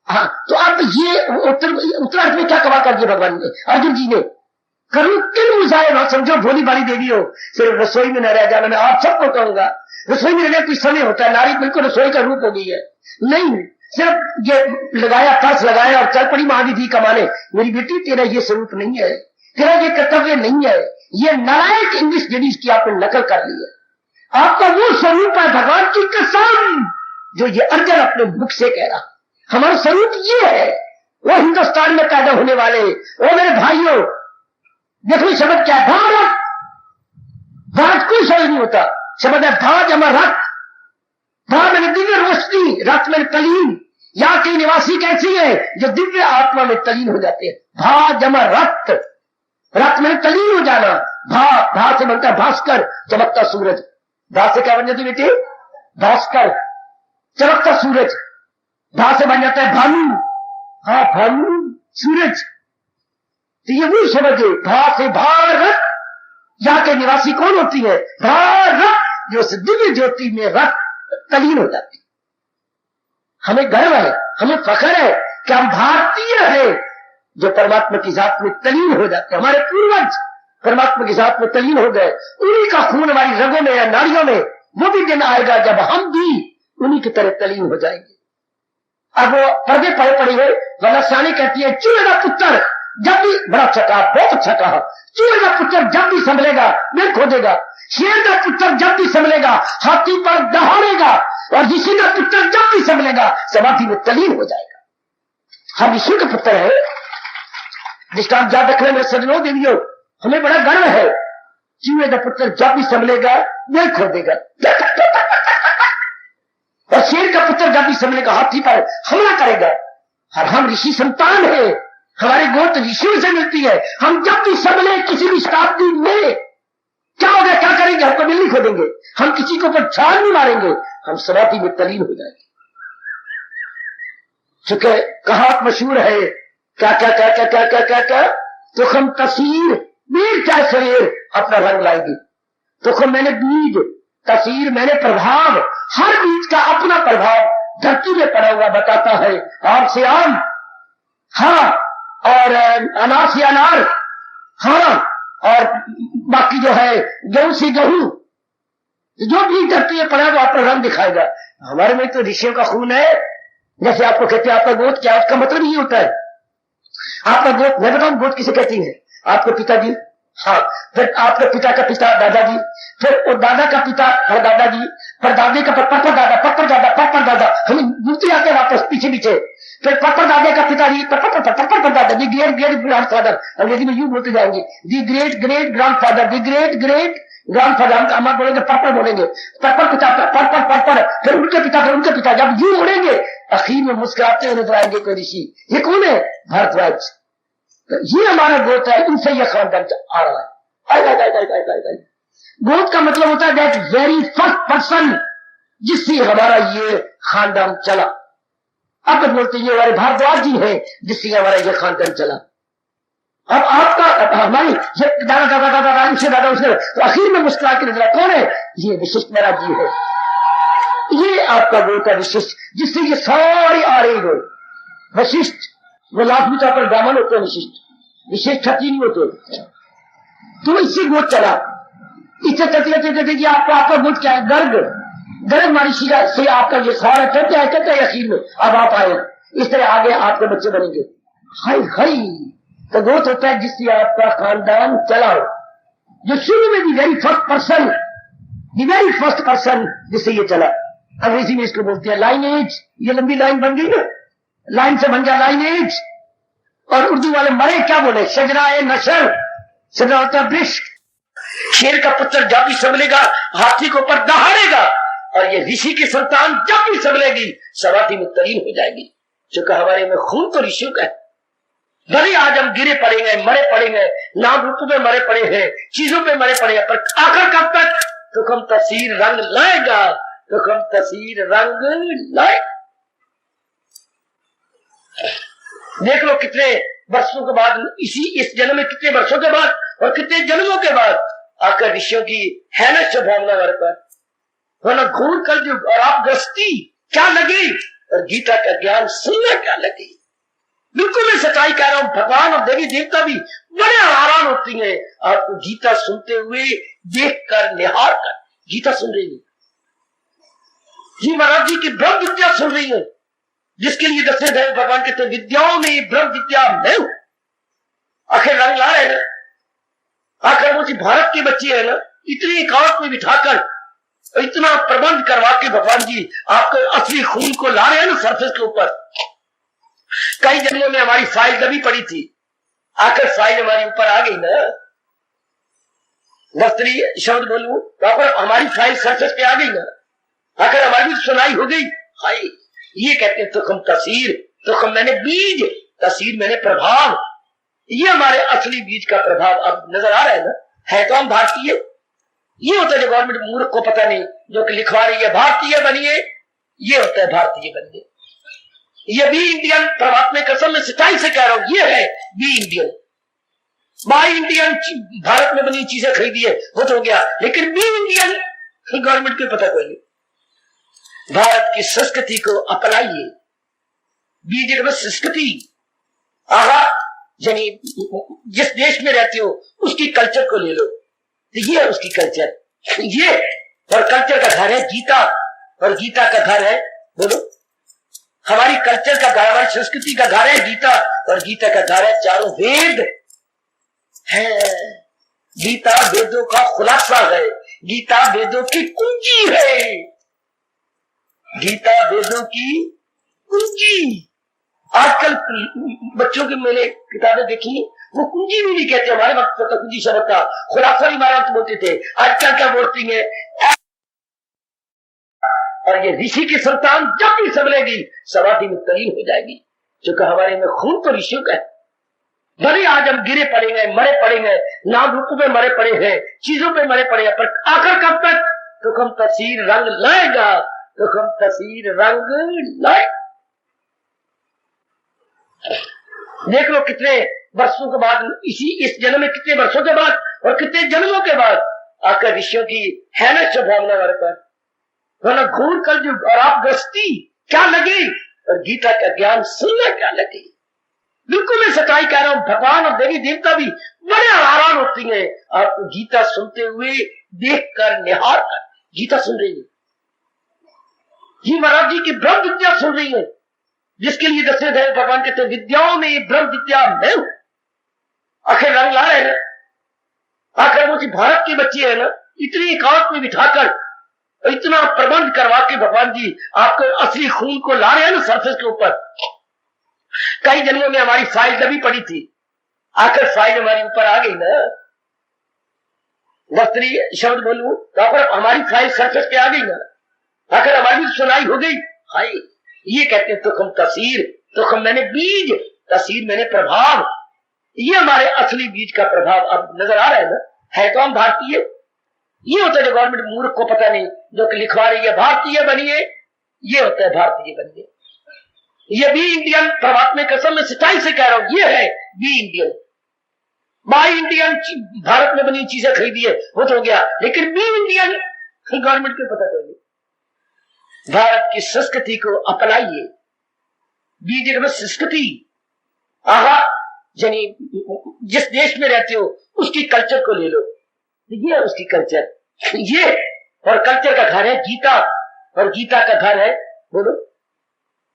हाँ, तो अब ये उत्तरार्ध में क्या कमाल कर दिया भगवान ने, अर्जुन जी ने। करूं किन मुझाए ना, समझो भोली भाली देवी हो, सिर्फ रसोई में न रह जाना। मैं आप सबको कहूंगा, रसोई में रहने कुछ समय होता है, नारी बिल्कुल रसोई का रूप हो गई है। नहीं, सिर्फ ये लगाया, पर्स लगाया और चल पड़ी महाविधि कमाने। मेरी बेटी तेरा ये स्वरूप नहीं है, तेरा ये कर्तव्य नहीं है, ये नालायक इंग्लिश लेडीज की आपने नकल कर ली है। आपका वो स्वरूप है, भगवान की कसम, जो ये अर्जुन अपने मुख से कह रहा। हमारा स्वरूप ये है। वो हिंदुस्तान में पैदा होने वाले, वो मेरे भाइयों, देखो शब्द क्या है? भारत। भारत कोई शब्द नहीं होता, शब्द है भा जमा रथ। भा मैंने दिव्य रोशनी, रथ में तलीन। यहाँ के निवासी कैसी है? जो दिव्य आत्मा में तलीन हो जाते हैं। भा जमा रथ, रथ में तलीन हो जाना। भा से बनता है भास्कर, चमकता सूरज। भा से क्या बन जाती बेटे? भास्कर, चमकता सूरज। भा से बन जाता है भानु। हाँ, भानु, सूरज। तो ये वो शब्द है, भा से भारत। यहाँ के निवासी कौन होती है? भारत, जो दिव्य ज्योति में रथ तलीन हो जाती। हमें गर्व है, हमें फख्र है कि हम भारतीय हैं, जो परमात्मा की जात में तलीन हो जाते हैं। हमारे पूर्वज परमात्मा की जात में तलीन हो गए, उन्हीं का खून हमारी रगों में या नाड़ियों में। वो भी दिन आएगा जब हम भी उन्हीं की तरह तलीन हो जाएंगे। अब वो पर्दे पड़े हुए, वरना सानी कहती है चूहे का पुत्र जब भी, बड़ा अच्छा कहा, बहुत अच्छा कहा, चूहे का पुत्र जब भी संभलेगा मिल खोदेगा, शेर का पुत्र जब भी संभलेगा हाथी पर दहाड़ेगा, और ऋषि का पुत्र जब भी संभलेगा समाधि में तलीन हो जाएगा। हम ऋषि का पुत्र है, जिसका आप याद रखना मेरे सजनों देवियों, हमें बड़ा गर्व है। चूहे का पुत्र जब भी संभलेगा मिल खोदेगा, और शेर का पुत्र जब भी संभलेगा हाथी पर हमला करेगा। और हम ऋषि संतान है, हमारे गोत्र ऋषियों से मिलती है। हम जब भी संभले किसी भी शताब्दी में, क्या होगा, क्या करेंगे? हमको मिल नहीं खोदेंगे, हम किसी को पर छाल नहीं मारेंगे, हम समाधि में तलीन हो जाएंगे। चूंकि कहावत मशहूर है, क्या क्या क्या क्या क्या क्या क्या क्या, तुखम तसीर बीज क्या शरीर अपना रंग लाएगी। तुखम मैंने बीज, तसीर मैंने प्रभाव, हर बीज का अपना प्रभाव धरती में पड़ा हुआ बताता है। आम से आम, हाँ, और अनार से अनार, हाँ, और बाकी जो है गेहूं से गेहूं, जो भी धरती है पड़ा वो आपका रंग दिखाएगा। हमारे में तो ऋषियों का खून है। जैसे आपको कहते हैं आपका गोद क्या, उसका मतलब ये होता है आपका गोद। मैं बताऊं गोद किसे कहती है? आपके पिताजी, हाँ, फिर आपके पिता का पिता दादाजी, फिर वो दादा का पिता दादाजी, फिर दादे का पप्पर दादा, पप्पर दादा, पप्पर दादा, हम घूमते आते हैं वापस पीछे पीछे। फिर पप्पर दादे का पिताजी, पप्पर पप्पर दादा, the great great grand father, अंग्रेजी में यूं बोलते जाएंगे, the great great grand father, the great great grand father. हम बोलेंगे पप्पर, बोलेंगे पप्पर पिता, पप्पर पप्पर, फिर उनके पिता, फिर उनके पिता। जब यूं बोलेंगे आखिर में मुस्कुराते हुए नजर आएंगे कोई ऋषि। ये कौन है? भारद्वाज। तो ये हमारा गोत्र है, इनसे यह खानदान आ रहा है। गोत्र का मतलब होता है दैट वेरी फर्स्ट पर्सन जिससे हमारा ये खानदान चला। अब तो बोलते ये हमारे भारद्वाज जी हैं जिससे हमारा ये खानदान चला। अब आपका हमारी ये दादा दादा दादा दादा उससे दादा उसने, तो आखिर में मुस्कुरा के नजर कौन है? ये विशिष्ट मेरा जी है। ये आपका गोत्र है विशिष्ट, जिससे ये सारी आ रही हो। वशिष्ठ वो लाखवी तौर पर ब्राह्मण होते हैं, विशिष्ट क्षत्रिय नहीं होते। तो इससे गोत्र चला। इससे चलते आपका गोत्र क्या है? गर्ग। गर्ग महर्षि से आपका ये सारा चलते है आखिर में अब आप आए। इस तरह आगे आपके बच्चे बनेंगे। हाय हाय, तो गोत्र होता है जिससे आपका खानदान चला हो। जो शुरू में दी वेरी फर्स्ट पर्सन जिससे ये चला। अंग्रेजी में इसको बोलते हैं लाइनेज। ये लंबी लाइन बन गई ना, लाइन से बन गया लाइनेज। और उर्दू वाले मरे क्या बोले? शजराए नशर। शजरा होता है वृक्ष। शेर का पुत्र जब भी संभलेगा हाथी के ऊपर दहाड़ेगा, और ये ऋषि की संतान जब भी संभलेगी सवाटी में तलीन हो जाएगी। क्योंकि हमारे में खून तो ऋषियों का है। भले आज हम गिरे पड़ेंगे, मरे पड़ेंगे, नाम रूप में मरे पड़े हैं, चीजों पे मरे पड़े हैं, पर आखिर कब तक? तो हम तस्वीर रंग लाएगा, तो हम तस्वीर रंग लाए। देख लो कितने वर्षों के बाद, इस जन्म में कितने वर्षों के बाद और कितने जन्मों के बाद आकर ऋषियों की है ना शुभकामना हमारे पर। वरना घूर कर जो और आप ग्रस्ती क्या लगी, और गीता का ज्ञान सुनना क्या लगी। बिल्कुल मैं सच्चाई कह रहा हूं। भगवान और देवी देवता भी बड़े हैरान होती हैं आपको गीता सुनते हुए, देख कर, निहार कर। गीता सुन रही है जी, महाराज जी की ब्रह्म विद्या सुन रही है, जिसके लिए दशरथ देव भगवान कहते विद्याओं में ब्रह्म विद्या मैं हूं। आखिर रंग ला है ना, आखिर वो भारत के बच्चे है ना, इतनी एकांत में बिठाकर इतना प्रबंध करवा के भगवान जी आपको असली खून को ला रहे हैं ना सरफेस के ऊपर। कई जन्मों में हमारी फाइल दबी पड़ी थी, आखिर फाइल हमारी ऊपर आ गई ना। दफ्तरी शब्द बोलूं तो आखिर हमारी फाइल सरफेस पे आ गई ना, आखिर हमारी सुनाई हो गई। हाय, ये कहते हैं तुखम तसीर, तुखम मैंने बीज, तसीर मैंने प्रभाव। ये हमारे असली बीज का प्रभाव अब नजर आ रहा है ना। है तो हम भारतीय। ये होता है जो गवर्नमेंट मूर्ख को पता नहीं, जो कि लिखवा रही है भारतीय बनिए, ये होता है भारतीय बनिए। ये बी इंडियन, परमात्मा कसम में सच्चाई से कह रहा हूं, ये है be Indian. Buy Indian Bharat में बनी चीजें खरीदी है वो तो हो गया, लेकिन बी इंडियन गवर्नमेंट को पता कोई नहीं। भारत की संस्कृति को अपनाइए। बीज में संस्कृति आहा, यानी जिस देश में रहते हो उसकी कल्चर को ले लो, तो ये है उसकी कल्चर। ये और कल्चर का घर है गीता, और गीता का घर है, बोलो, हमारी कल्चर का घर, हमारी संस्कृति का घर है गीता, और गीता का घर है चारों वेद है। गीता वेदों का खुलासा है, गीता वेदों की कुंजी है, गीता वेदों की कुंजी। आजकल बच्चों की मैंने किताबें देखी, वो कुंजी भी नहीं कहते। हमारे वक्त तो कुंजी शब्द था, खुलासा भी हमारे वक्त बोलते थे। आजकल क्या बोलती है? और ये ऋषि की संतान जब भी संभलेगी सवाटी में तलीन हो जाएगी। क्योंकि हमारे में खून तो ऋषियों का है। भले आज हम गिरे पड़ेंगे, मरे पड़ेंगे, नाम रूप में मरे पड़े हैं, चीजों पे मरे पड़े हैं, पर आखिर कब तक? तो हम तस्वीर रंग लाएगा, तो हम तस्वीर रंग लाए। देख लो कितने वर्षों के बाद, इस जन्म में कितने वर्षों के बाद और कितने जन्मों के बाद आकर ऋषियों की है ना शुभकामना हमारे पर। वरना घूर कर जो और आप ग्रस्ती क्या लगी, और गीता का ज्ञान सुनना क्या लगी। बिल्कुल मैं सच्चाई कह रहा हूं। भगवान और देवी देवता भी बड़े हैरान होती हैं आपको गीता सुनते हुए, देखकर, निहार कर। गीता सुन रही है, जी महाराज जी की ब्रह्म विद्या सुन रही है, जिसके लिए दशरथ देव भगवान कहते हैं विद्याओं में ब्रह्म विद्या मैं हूं। आखिर रंग ला रहे हैं ना, आखिर वो भारत की बच्ची है ना, इतनी एकांत में बिठाकर इतना प्रबंध करवा के भगवान जी आपको असली खून को ला रहे हैं ना सरफेस के ऊपर। कई जन्मों में हमारी फाइल दबी पड़ी थी, आखिर फाइल हमारी ऊपर आ गई ना। दफ्तरी शब्द बोलूं तो आखिर हमारी फाइल सरफेस पे आ गई ना, आखिर हमारी भी सुनाई हो गई। हाय, ये कहते हैं तुखम तसीर, तुखम मैंने बीज, तसीर मैंने प्रभाव। ये हमारे असली बीज का प्रभाव अब नजर आ रहा है ना। है तो हम भारतीय। ये होता है जो गवर्नमेंट मूर्ख को पता नहीं, जो कि लिखवा रही है भारतीय बनिए, ये होता है भारतीय बनिए। ये बी इंडियन, परमात्मा कसम मैं सच्चाई से कह रहा हूं, ये है be Indian. Buy Indian Bharat में बनी चीजें खरीदिए वो तो हो गया, लेकिन बी इंडियन गवर्नमेंट को पता तो नहीं। भारत की संस्कृति को अपनाइए। बी जगह संस्कृति, आहा, यानी जिस देश में रहते हो उसकी कल्चर को ले लो, ये है उसकी कल्चर। ये और कल्चर का घर है गीता, और गीता का घर है, बोलो,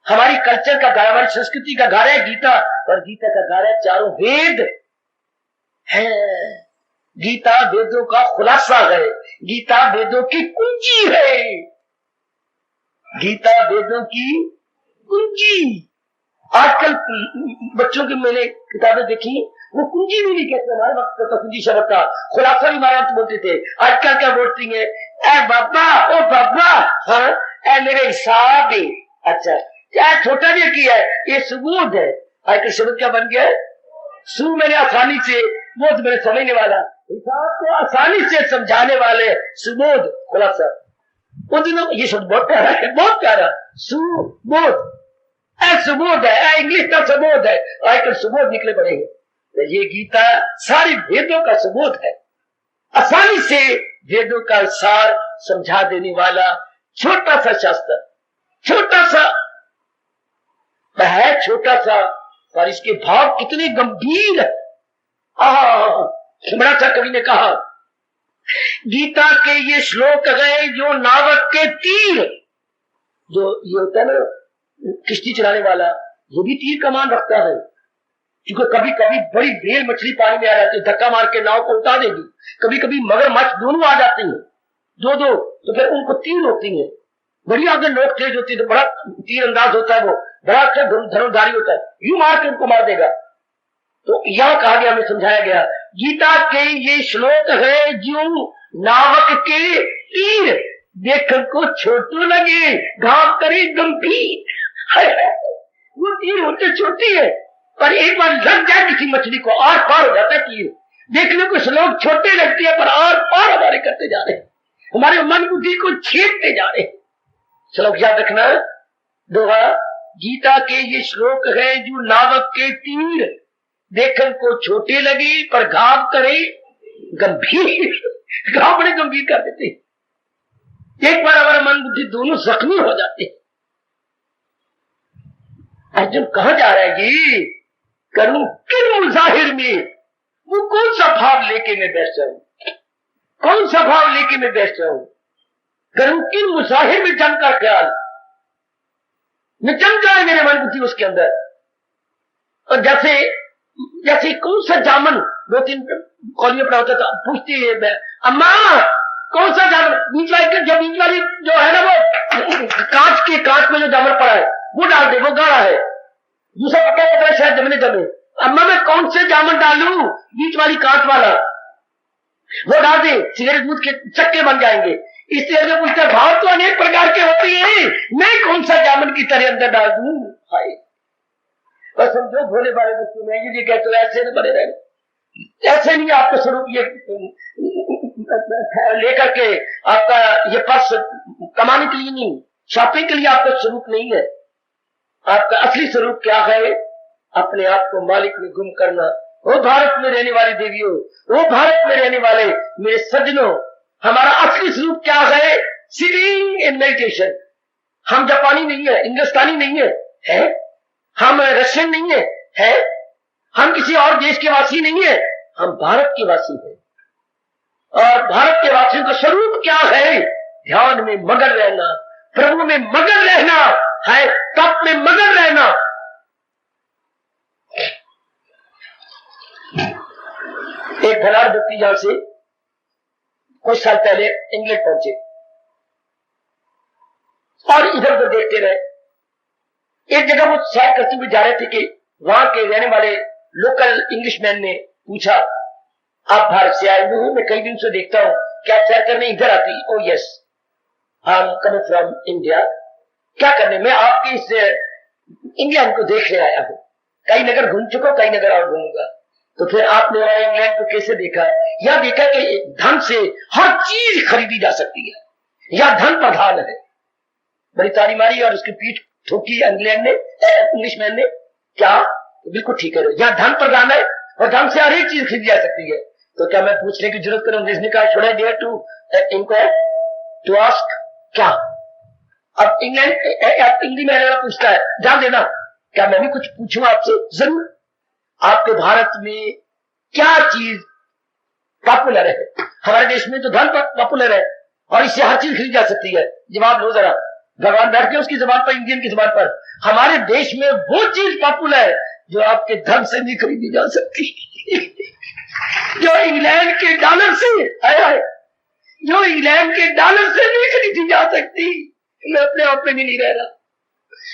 हमारी कल्चर का घर, हमारी संस्कृति का घर है गीता, और गीता का घर है चारों वेद है। गीता वेदों का खुलासा है, गीता वेदों की कुंजी है, गीता वेदों की कुंजी। आजकल बच्चों की मैंने किताबें देखी, वो कुंजी भी नहीं कहते, हमारे वक्त तो कुंजी शब्द था, खुलासा भी महाराज बोलते थे। आजकल क्या बोलती है, ए बाबा, ओ बाबा, हाँ, ए मेरे हिसाब है, अच्छा क्या छोटा भी किया है, ये सुबोध है। आजकल शब्द क्या बन गया है, सु मैंने आसानी से, बोध मेरे समझने वाला, हिसाब को आसानी से समझाने वाले, सुबोध, खुलासा। उन दिनों ये शब्द बहुत प्यारा है, बहुत प्यारा, सुबोध, सुबोध है, इंग्लिश का सुबोध है, आजकल सुबोध निकले पड़ेंगे। तो ये गीता सारी वेदों का सुबोध है, आसानी से वेदों का सार समझा देने वाला छोटा सा शास्त्र, छोटा सा है, छोटा सा, पर इसके भाव कितने गंभीर है। बड़ा सा कवि ने कहा, गीता के ये श्लोक गए जो नावक के तीर, जो ये होता है ना किश्ती चलाने वाला, ये भी तीर कमान रखता है, क्योंकि कभी कभी बड़ी बेल मछली पानी में आ जाती है, धक्का मार के नाव को उठा देगी, कभी कभी मगरमच्छ दोनों आ जाती हैं, दो दो, तो फिर उनको तीर होती है, बड़ी आगे नोक तेज होती है, तो बड़ा तीर अंदाज होता है, वो बड़ा अच्छा धनुर्धारी होता है, यूं मार के उनको मार देगा। तो यह कहा गया, हमें समझाया गया, गीता के ये श्लोक है जो नावक के तीर, देखकर को छोटू लगे, घाव करे गंभीर। वो तीर होते छोटी है, पर एक बार लग जाए किसी मछली को, आर पार हो जाता है तीर। देखने को श्लोक छोटे लगते हैं, पर आर पार हमारे करते जा रहे, हमारे मन बुद्धि को छेदते जा रहे। श्लोक याद रखना, दोहा, गीता के ये श्लोक है जो नावक के तीर, देखन को छोटे लगे पर घाव करे गंभीर। घाव बड़े गंभीर कर देते, एक बार हमारा मन बुद्धि दोनों जख्मी हो जाते। अर्जुन कहां जा रहा है जी, करूं किन मुजाहिर में, वो कौन सा भाव लेके मैं बैठ जाऊं, कौन सा भाव लेके मैं बैठ जाऊं, करूं किन मुजाहिर में जम का ख्याल, मैं जम जाए मेरे मन बुद्धि उसके अंदर। और जैसे जैसे कौन सा जामन, दो तीन कॉलियों पर होता था, पूछती है अम्मा कौन सा जामन, बीच वाली जो है ना, वो कांच में जो जामन पड़ा है वो डाल दे, वो गाढ़ा है, दूसरा पक्का पता है शायद जमने जमे। अम्मा मैं कौन से जामन डालूं, बीच वाली कांच वाला, वो डाल दे, सिगरेट दूध के चक्के बन जाएंगे। इसलिए जो पूछते भाव तो अनेक प्रकार के होते हैं, मैं कौन सा जामन की तरह अंदर डाल दूं। हाय, बस समझो भोले वाले बच्चों में ये कहते हो ऐसे नहीं बने रहे, ऐसे नहीं आपका स्वरूप ये लेकर के आपका ये पर्स कमाने के लिए नहीं, शॉपिंग के लिए आपका स्वरूप नहीं है। आपका असली स्वरूप क्या है, अपने आप को मालिक में गुम करना। वो भारत में रहने वाली देवियों, वो भारत में रहने वाले मेरे सज्जनों, हमारा असली स्वरूप क्या है, सिटिंग इन मेडिटेशन। हम जापानी नहीं है, हिंदुस्तानी नहीं है, हम रशियन नहीं है, हम किसी और देश के वासी नहीं है, हम भारत के वासी हैं। और भारत के वासियों का स्वरूप क्या है? ध्यान में मगन रहना, प्रभु में मगन रहना है, तप में मगन रहना। एक भलार व्यक्ति यहां से कुछ साल पहले इंग्लैंड पहुंचे और इधर उधर देखते रहे। एक जगह वो सैर करते हुए जा रहे थे कि वहां के रहने वाले लोकल इंग्लिशमैन ने पूछा, आप भारत से आए हुए? मैं कई दिन से देखता हूं, क्या सैर करने इधर आती? ओ yes, I am coming from India. क्या करने? मैं आपके इस इंग्लैंड को देखने आया हूं। कई नगर घूम चुका, कई नगर और घूमूंगा। तो फिर आपने वहां इंग्लैंड को कैसे देखा? यह देखा कि धन से हर चीज खरीदी जा सकती है, यह धन प्रधान है। बड़ी ताली मारी और उसकी पीठ ठोकी इंग्लैंड ने, इंग्लिशमैन ने। क्या? बिल्कुल ठीक है, यह धन प्रधान है और धन से हर एक चीज खरीदी जा सकती है। तो क्या मैं पूछने की जरूरत करूं? इसने कहा, should I dare to inquire, to ask? क्या? अब इंग्लैंड में पूछता है, ध्यान देना, क्या मैं भी कुछ पूछूं आपसे? जरूर। आपके भारत में क्या चीज पॉपुलर है? हमारे देश में तो धन पॉपुलर है और इससे हर चीज खरीदी जा सकती है। जवाब लो जरा, भगवान बैठ के उसकी जबान पर, इंडियन की जबान पर। हमारे देश में वो चीज पॉपुलर है जो आपके धन से नहीं खरीदी जा सकती जो इंग्लैंड के डॉलर से आया है, जो इंग्लैंड के डॉलर से नहीं खरीदी जा सकती। मैं अपने आप में भी नहीं रह रहा।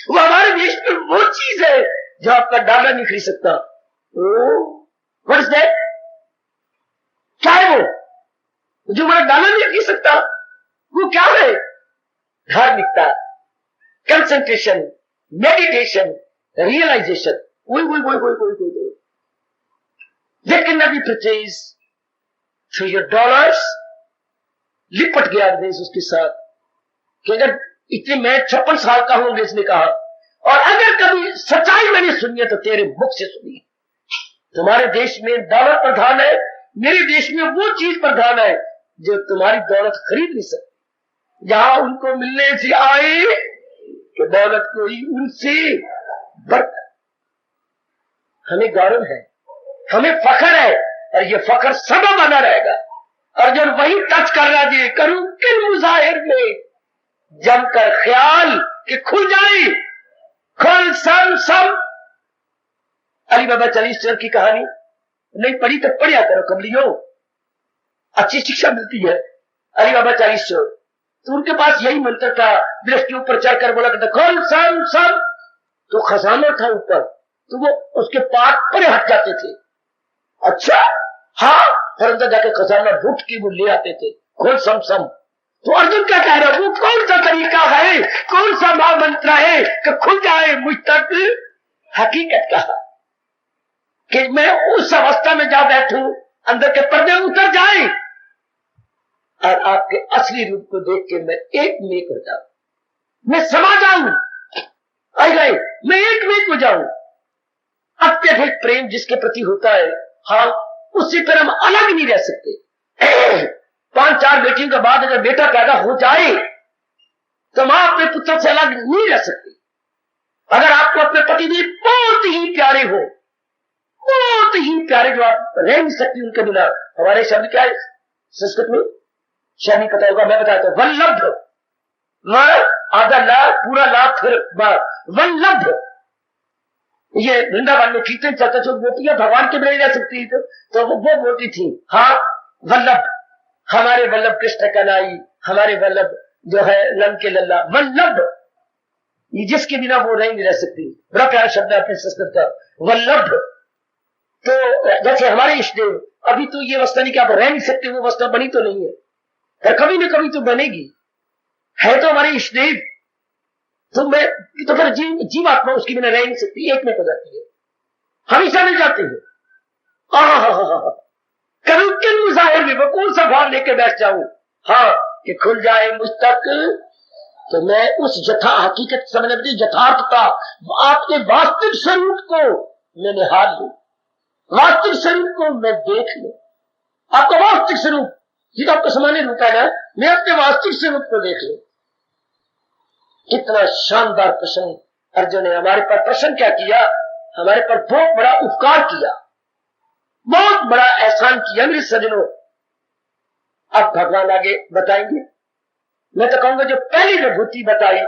वो हमारे देश में वो चीज है जो आपका डॉलर नहीं खरीद सकता। What is that? क्या है वो जो हमारा डॉलर नहीं खरीद सकता? वो क्या है? धार्मिकता, concentration, meditation, realisation. That cannot be purchased through your dollars। लिपट गया अंग्रेज उसके साथ कि अगर इतने, मैं 56 साल का हूं, अंग्रेज ने कहा, और अगर कभी सच्चाई मैंने सुनी है तो तेरे मुख से सुनी है। तुम्हारे देश में डॉलर प्रधान है, मेरे देश में वो चीज प्रधान है जो तुम्हारी दौलत खरीद नहीं सकती। जहां उनको मिलने से आए तो दौलत कोई उनसे बढ़कर। हमें गौरव है, हमें फखर है, और ये फखर सदा बना रहेगा। अर्जुन वही टच कर रहा जी, करूं किन मुजाहिर में जमकर ख्याल कि खुल जाए, खुल सम सम। अली बाबा चालीसचर की कहानी नहीं पढ़ी तो पढ़िया करो कमलियो, अच्छी शिक्षा मिलती है। अली बाबा चालीसचर, तो उनके पास यही मंत्र था, दृष्टि ऊपर चढ़कर बोला करता, खुल सम सम। तो खजाना था ऊपर, तो वो उसके पास पर हट जाते थे। अच्छा, हाँ, और अंदर जाके खजाना ढूंढ के वो ले आते थे, कौन सम सम। तो अर्जुन क्या कह रहा है? वो कौन सा तरीका है, कौन सा महामंत्र है कि खुल जाए मुझ तक हकीकत का, कि मैं उस अवस्था में जा बैठूं, अंदर के पर्दे उतर जाए और आपके असली रूप को देख के मैं एक में हो जाऊं, मैं समा जाऊं, मैं एक में हो जाऊं। अत्यधिक प्रेम जिसके प्रति होता है, हाँ, उससे फिर हम अलग नहीं रह सकते। 5-4 बेटियों के बाद अगर बेटा पैदा हो जाए तो मां अपने पुत्र से अलग नहीं रह सकती। अगर आपको अपने पति भी बहुत ही प्यारे हो, बहुत ही प्यारे, जो आप रह नहीं सकती उनके बिना। हमारे शब्द क्या है संस्कृत में? शायद नहीं पता होगा, मैं बताता हूं। वल्लभ, आधा ला, पूरा ला, फिर वल्लभ। ये वृंदावन में कीर्तन चलता, जो गोपियां भगवान के बिना रह सकती थी, तो वो बोलती थी, हाँ वल्लभ, हमारे वल्लभ कृष्ण कन्हई, हमारे वल्लभ जो है नंद के लल्ला, वल्लभ, ये जिसके बिना वो नहीं रह सकती। बड़ा प्यारा शब्द है अपने संस्कृत का, वल्लभ। तो जैसे हमारे इष्ट देव, अभी तो ये अवस्था नहीं कि आप रह नहीं सकते, वो अवस्था बनी तो नहीं है, पर कभी न कभी तो बनेगी। है तो हमारे इष्ट देव, तो फिर जीवात्मा उसके बिना रह नहीं सकती, एक में हो जाती है, हमेशा मिल जाती है। कभी किन मुजाहिर में मैं कौन सा भाव लेके बैठ जाऊं, हाँ, कि खुल जाए मुझ तक, तो मैं उस यथा हकीकत समझने की यथार्थता, आपके वास्तविक स्वरूप को मैं निहार लूं, वास्तविक स्वरूप को मैं देख लूं। आपका वास्तविक स्वरूप, ये तो आपका सामान्य रूप है ना, मैं अपने वास्तविक स्वरूप को देख लूं। कितना शानदार प्रश्न अर्जुन ने हमारे पर प्रश्न क्या किया हमारे पर बहुत बड़ा उपकार किया, बहुत बड़ा एहसान किया मेरे सज्जनों। अब भगवान आगे बताएंगे। मैं तो कहूंगा जो पहली विभूति बताई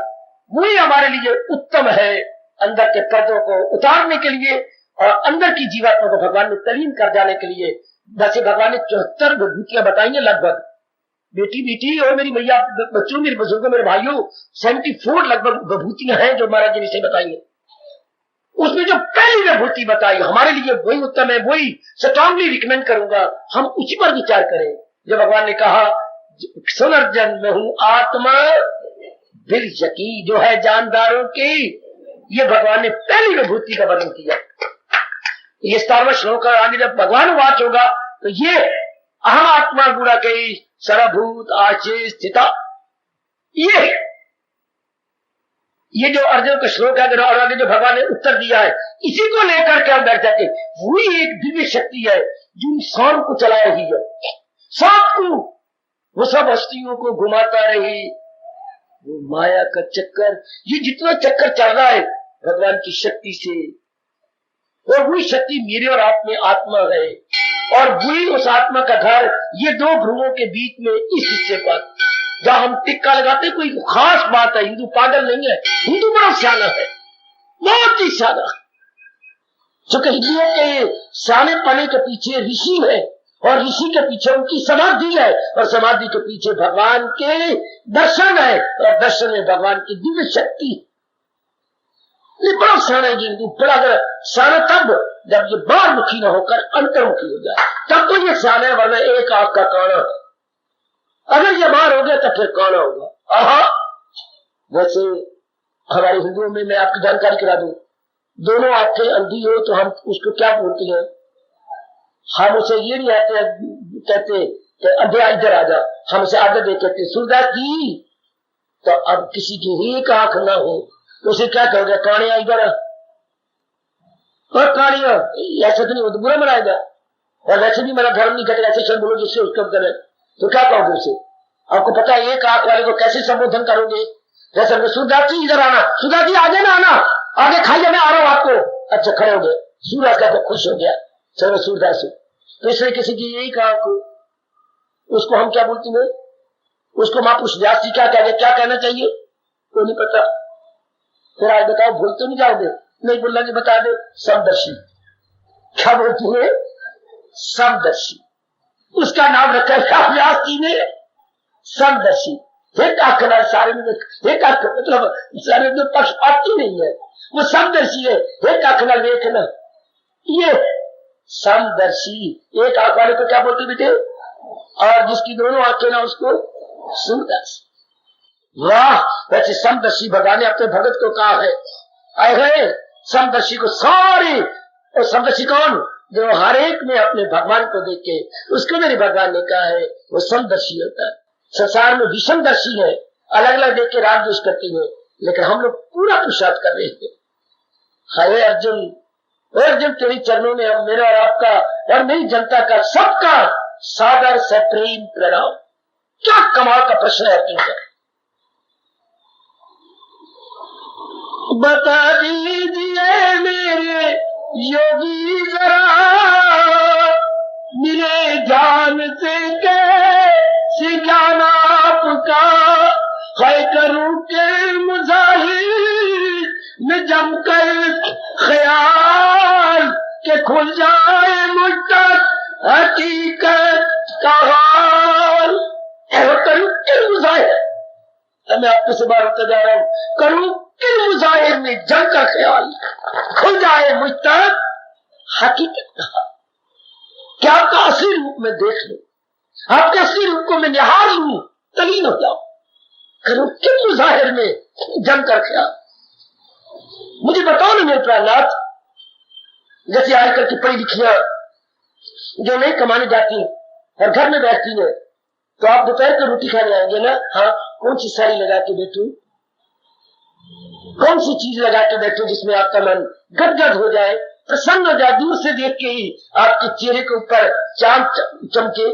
वही हमारे लिए उत्तम है, अंदर के पर्दों को उतारने के लिए और अंदर की जीवात्मा को भगवान में तलीन कर जाने के लिए। वैसे भगवान ने 74 विभूतियां बताई हैं लगभग। बेटी बेटी और मेरी मैया, बच्चों, मेरे बुजुर्गों, मेरे भाइयों, 74 लगभग विभूतियां हैं जो महाराज जी ने इसे बताई है। उसमें जो पहली विभूति बताई हमारे लिए वही उत्तम है, वही स्ट्रांगली रिकमेंड करूंगा हम उसी पर विचार करें। जो भगवान ने कहा सुनर्जन में हूं आत्मा दिल यकी, जो है जानदारों की, ये भगवान ने पहली विभूति का वर्णन किया। ये 17वां श्लोक आगे जब भगवान वाच होगा तो ये अहम आत्मा गुणा कई सर्वभूत आचे स्थिता, ये जो अर्जुन का श्लोक है और आगे जो भगवान ने उत्तर दिया है, इसी को लेकर के हम बैठ जाते। वही एक दिव्य शक्ति है जो इंसान को चला रही है, सबको, वो सब हस्तियों को घुमाता रही, वो माया का चक्कर, ये जितना चक्कर चल रहा है भगवान की शक्ति से, और वही शक्ति मेरे और आप में आत्मा है, और वही उस आत्मा का घर ये दो भ्रुवों के बीच में इस हिस्से पर जहां हम टिक्का लगाते। कोई खास बात है, हिंदू पागल नहीं है, हिंदू बड़ा सियाना है, बहुत ही सियाना। क्योंकि हिंदुओं के सियाने पने के पीछे ऋषि है, और ऋषि के पीछे उनकी समाधि है, और समाधि के पीछे भगवान के दर्शन है, और दर्शन में भगवान की दिव्य शक्ति। ये बड़ा सियाना है हिंदू, बड़ा सियाना तब जब ये बाहरमुखी न होकर अंतर्मुखी हो जाए, तब तो ये सियाना है, वरना एक आंख का काना है। अगर ये बाहर हो गया तो फिर काना होगा। आहा, वैसे हमारे हिंदुओं में मैं आपकी जानकारी करा दूं, दोनों आंखें अंधी हो तो हम उसको क्या बोलते हैं? हम उसे ये नहीं कहते कि अंधे इधर आ जा, हम उसे आगे देख कहते सूरदास जी। तो अब किसी की एक आंख ना हो तो उसे क्या कहोगे? कानिया इधर, और कानिया ऐसे तो नहीं हो तो बुरा मनाएगा, और वैसे भी मेरा धर्म नहीं कहते ऐसे शब्द बोलो जिससे उसका करे, तो क्या कहोगे उसे? आपको पता है एक आंख वाले को कैसे संबोधन करोगे? जैसे सूरदास जी इधर आना, सूरदास जी आगे ना आना, आगे खाइए, मैं आ रहा हूं आपको। अच्छा खड़े हो गए, सूरदास का तो खुश हो गया, चलो सूरदास। तो इसलिए किसी की यही कहा को उसको हम क्या बोलते हैं? उसको महापुरुष व्यास जी क्या कहेंगे? क्या कहना चाहिए तो नहीं पता। फिर आज बताओ, भूल तो नहीं जाओगे? नहीं बोलना, नहीं बता दे। समदर्शी, क्या बोलती है? समदर्शी, उसका नाम रखा है व्यास जी ने, समदर्शी। एक आंख सारे में, एक आंख मतलब सारे में पक्षपाती नहीं है, वो समदर्शी है। एक आंख ना देखना, ये समदर्शी। एक आंख वाले को क्या बोलते बेटे? और जिसकी दोनों आंखें ना उसको समदर्शी। वाह, वैसे समदर्शी भगवान ने अपने भगत को कहा है, आए हैं समदर्शी को सारी। और समदर्शी कौन? जो हर एक में अपने भगवान को देख के, उसको मेरे भगवान ने कहा है वो समदर्शी होता है। संसार में विषमदर्शी है, अलग अलग देख के राग द्वेष करती है, लेकिन हम लोग पूरा पुरुषार्थ कर रहे थे। हाय अर्जुन, अर्जुन तेरे चरणों में हम, मेरा और आपका और मेरी जनता का, सबका सादर से प्रेम प्रणाम। क्या कमाल का प्रश्न है अर्जुन का। बता दीजिए मेरे योगी जरा, मिले जान से कैसे ज्ञान आपका, है करूं के मुजाहिर में जमकर ख्याल के खुल जाए मुझ तक हकीकत का हाल। करूं के मुजाहिर, मैं आपके से बार होता जा रहा हूं, करूं के मुजाहिर में जमकर ख्याल खुल जाए मुझ तक हकीकत का हाल। क्या आपका असली रूप में देख लो, आपके असली रूप को मैं निहार लूं, तलीन हो जाओ। करूं किन मुजाहिर में जमकर ख्याल। मुझे बताओ ना मेरे प्रहलाद, जैसे आजकल की पढ़ी लिखियां जो नहीं कमाने जाती और घर में बैठती है, तो आप दोपहर को रोटी खाने आएंगे ना, हाँ, कौन सी साड़ी लगा के बैठूं, कौन सी चीज लगा के बैठूं जिसमें आपका मन गदगद हो जाए, प्रसन्न हो जाए, दूर से देख के ही आपके चेहरे के ऊपर चांद चमके।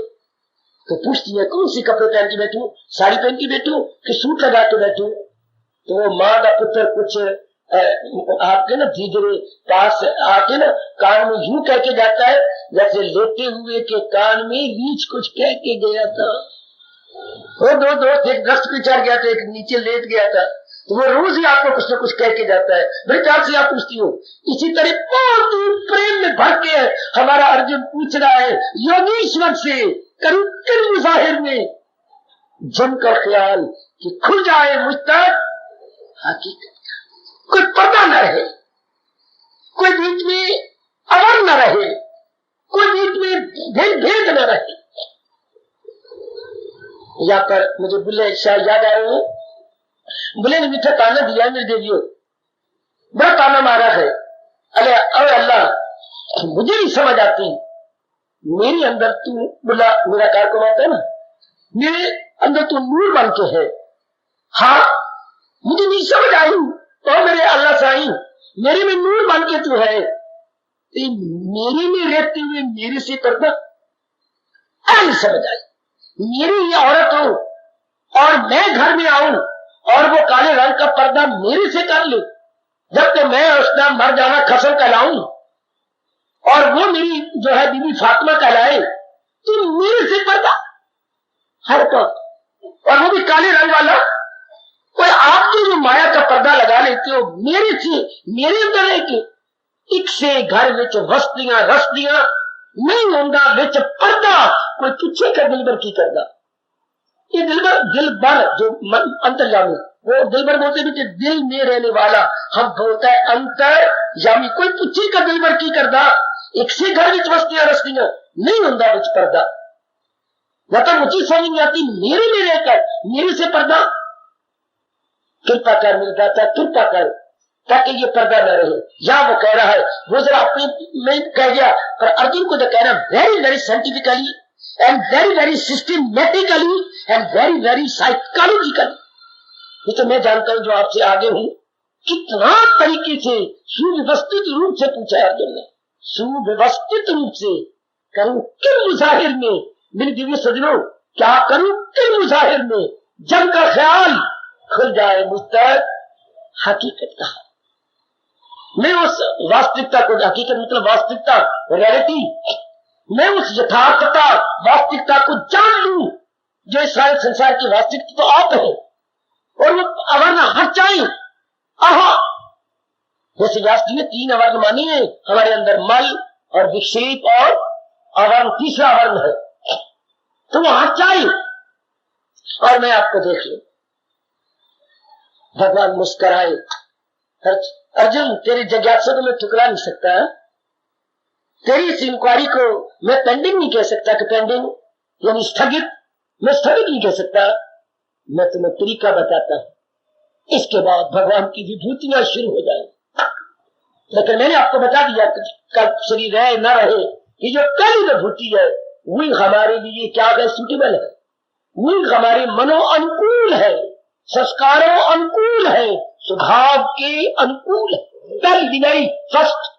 तो पूछती है कौन सी कपड़े पहन के बैठूं, साड़ी पहन के बैठूं कि सूट लगा के बैठूं? तो वो माँ का पुत्र कुछ आपके ना धीरे पास आके ना कान में यूं कह के जाता है जैसे लेटे हुए के कान में रीछ कुछ कह के गया था। वो दो दोस्त, एक दस्त पे चढ़ गया था, एक नीचे लेट गया था, तो वो रोज ही आपको कुछ न कुछ कह के जाता है। बड़े प्यार से आप पूछती हो। इसी तरह बहुत ही प्रेम में भर के हमारा अर्जुन पूछ रहा है योगीश्वर से, करूं किन मुजाहिर में जम का ख्याल कि खुल जाए मुझ तक हकीकत, कोई पर्दा न रहे, कोई बीच में अवर न रहे, कोई बीच में भेद भेद न रहे। यहाँ पर मुझे बुल्ले शाह याद आ रहे हैं। बुल्ले ने मीठा ताना दिया मेरे देवियों, बड़ा ताना मारा है। अरे अल्लाह मुझे नहीं समझ आती, मेरे अंदर तू बुला मेरा कार को मानता है ना, मेरे अंदर तू नूर बन के है। हाँ मुझे नहीं समझ आई, तो मेरे अल्लाह साईं मेरे में नूर बन के तू है, मेरे में रहते हुए मेरे से पर्दा नहीं समझ आई। मेरी ये औरत हो और मैं घर में आऊं और वो काले रंग का पर्दा मेरे से कर ले, जब तो मैं उसका मर जाना खसम कहलाऊं और वो मेरी जो है बीबी फातिमा कहलाए, तो मेरे से पर्दा हर पल, और वो भी काले रंग वाला। कोई आप जो माया का पर्दा लगा लेते हो मेरे से, मेरे अंदर है कि एक से घर विच वस्तियां रस्तियां नहीं होंदा विच पर्दा, कोई पूछे का दिलबर की करदा। ये दिलबर जो अंतर्यामी, वो दिलबर बोलते भी दिल में रहने वाला, हम बोलता है अंतर यामी। कोई पूछे का दिलबर की करदा, एक से घर विच वस्तियां रस्तियां नहीं होंदा विच पर्दा। या तो मुझे समझ नहीं आती, मेरे में रहकर मेरे से पर्दा, कृपा कर मेरे दाता कृपा कर ताकि ये पर्दा न रहे। या वो कह रहा है, वो जरा अपने में कह गया, पर अर्जुन को जो कहना very very scientifically and very very systematically and very very psychologically, ये तो मैं जानता हूं जो आपसे आगे हूं, कितना तरीके से सुव्यवस्थित रूप से पूछा है अर्जुन ने, सुव्यवस्थित रूप से। करूं किन मुजाहिर में, मेरी दिव्य सजनों क्या करूं किन मुजाहिर में जब का ख्याल खुल जाए मुझ तक हकीकत का। मैं उस वास्तविकता को, हकीकत मतलब वास्तविकता रियलिटी, मैं उस यथार्थता वास्तविकता को जान लूं जो इस सारे संसार की वास्तविकता तो आप है, और वो अवर्ण हट जाए। आहा जैसे व्यास जी ने 3 अवर्ण मानी है हमारे अंदर, मल और विक्षेप और अवर्ण, तीसरा अवर्ण है, तो वो हट जाए और मैं आपको देख लूं। भगवान मुस्कुराए, अर्जुन तेरी जिज्ञासा को मैं ठुकरा नहीं सकता, तेरी इस इंक्वायरी को मैं पेंडिंग नहीं कह सकता कि पेंडिंग यानी स्थगित, मैं स्थगित नहीं कह सकता। मैं तुम्हें तरीका बताता हूं, इसके बाद भगवान की विभूतियां शुरू हो जाएंगी। लेकिन मैंने आपको बता दिया कि कल शरीर रहे न रहे, कि जो पहली विभूति है वही हमारे लिए क्या है, सूटेबल है, वही हमारे मनो अनुकूल है, संस्कारों अनुकूल है, स्वभाव के अनुकूल है। पहली दिनाई फर्स्ट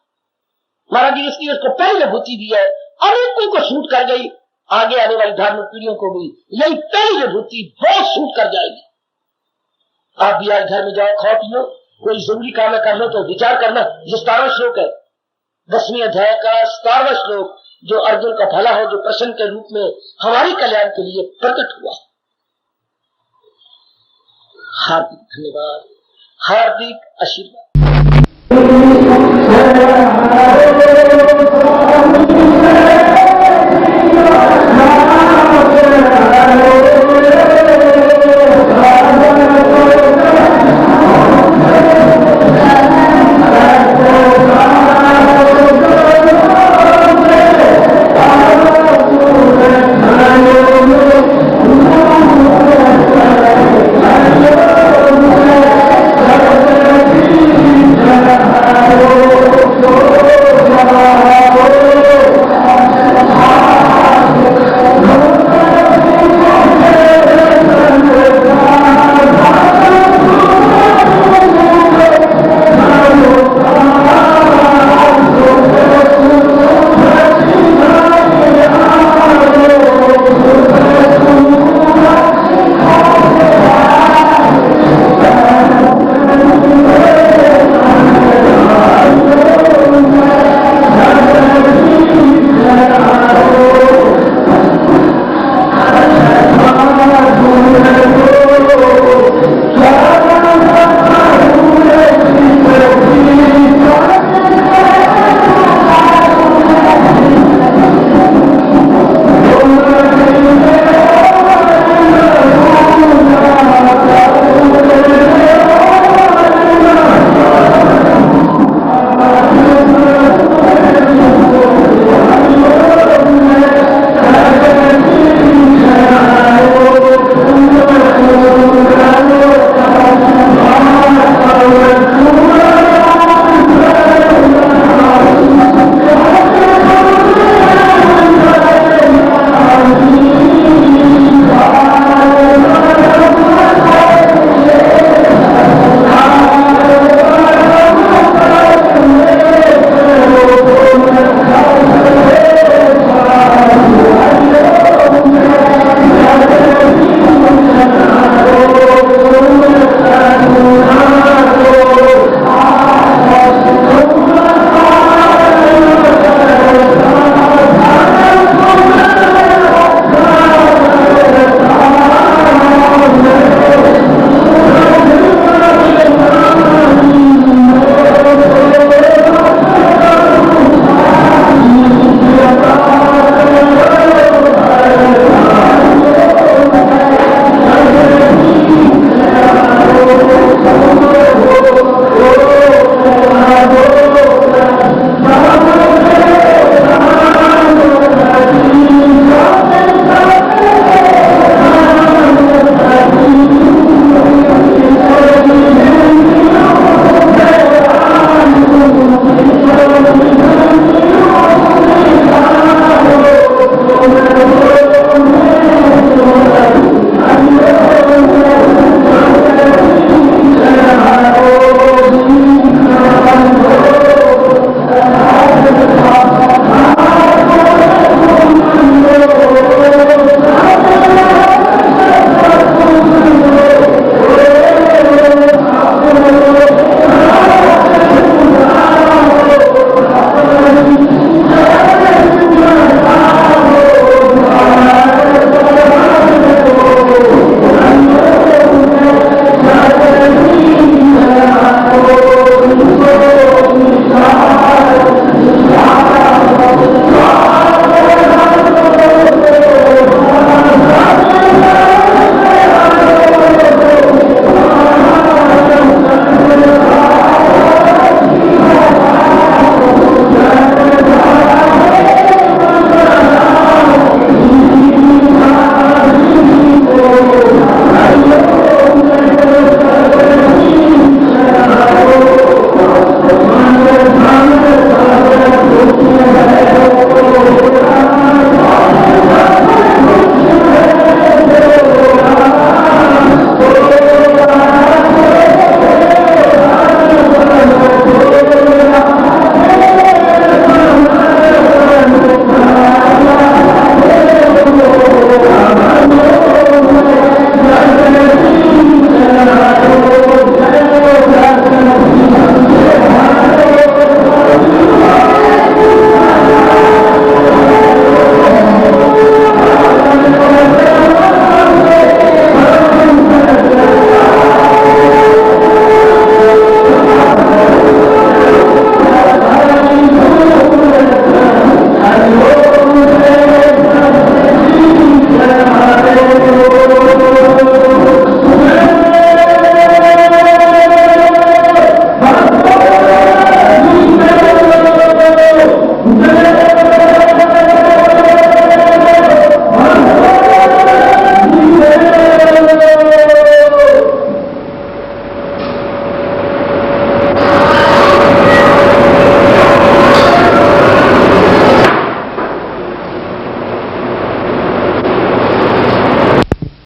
महाराज जी इसलिए उसको पहली विभूति दी है, अनेकों को सूट कर गई, आगे आने वाली धार्मिक पीढ़ियों को भी यही पहली विभूति बहुत सूट कर जाएगी। आप भी आज घर में जाओ, खाओ पियो, कोई जरूरी काम कर लो तो विचार करना। जो 17वां श्लोक है 10वें अध्याय का 17वां श्लोक, जो अर्जुन का भला हो, जो प्रश्न के रूप में हमारे कल्याण के लिए प्रकट हुआ। हार्दिक धन्यवाद, हार्दिक आशीर्वाद।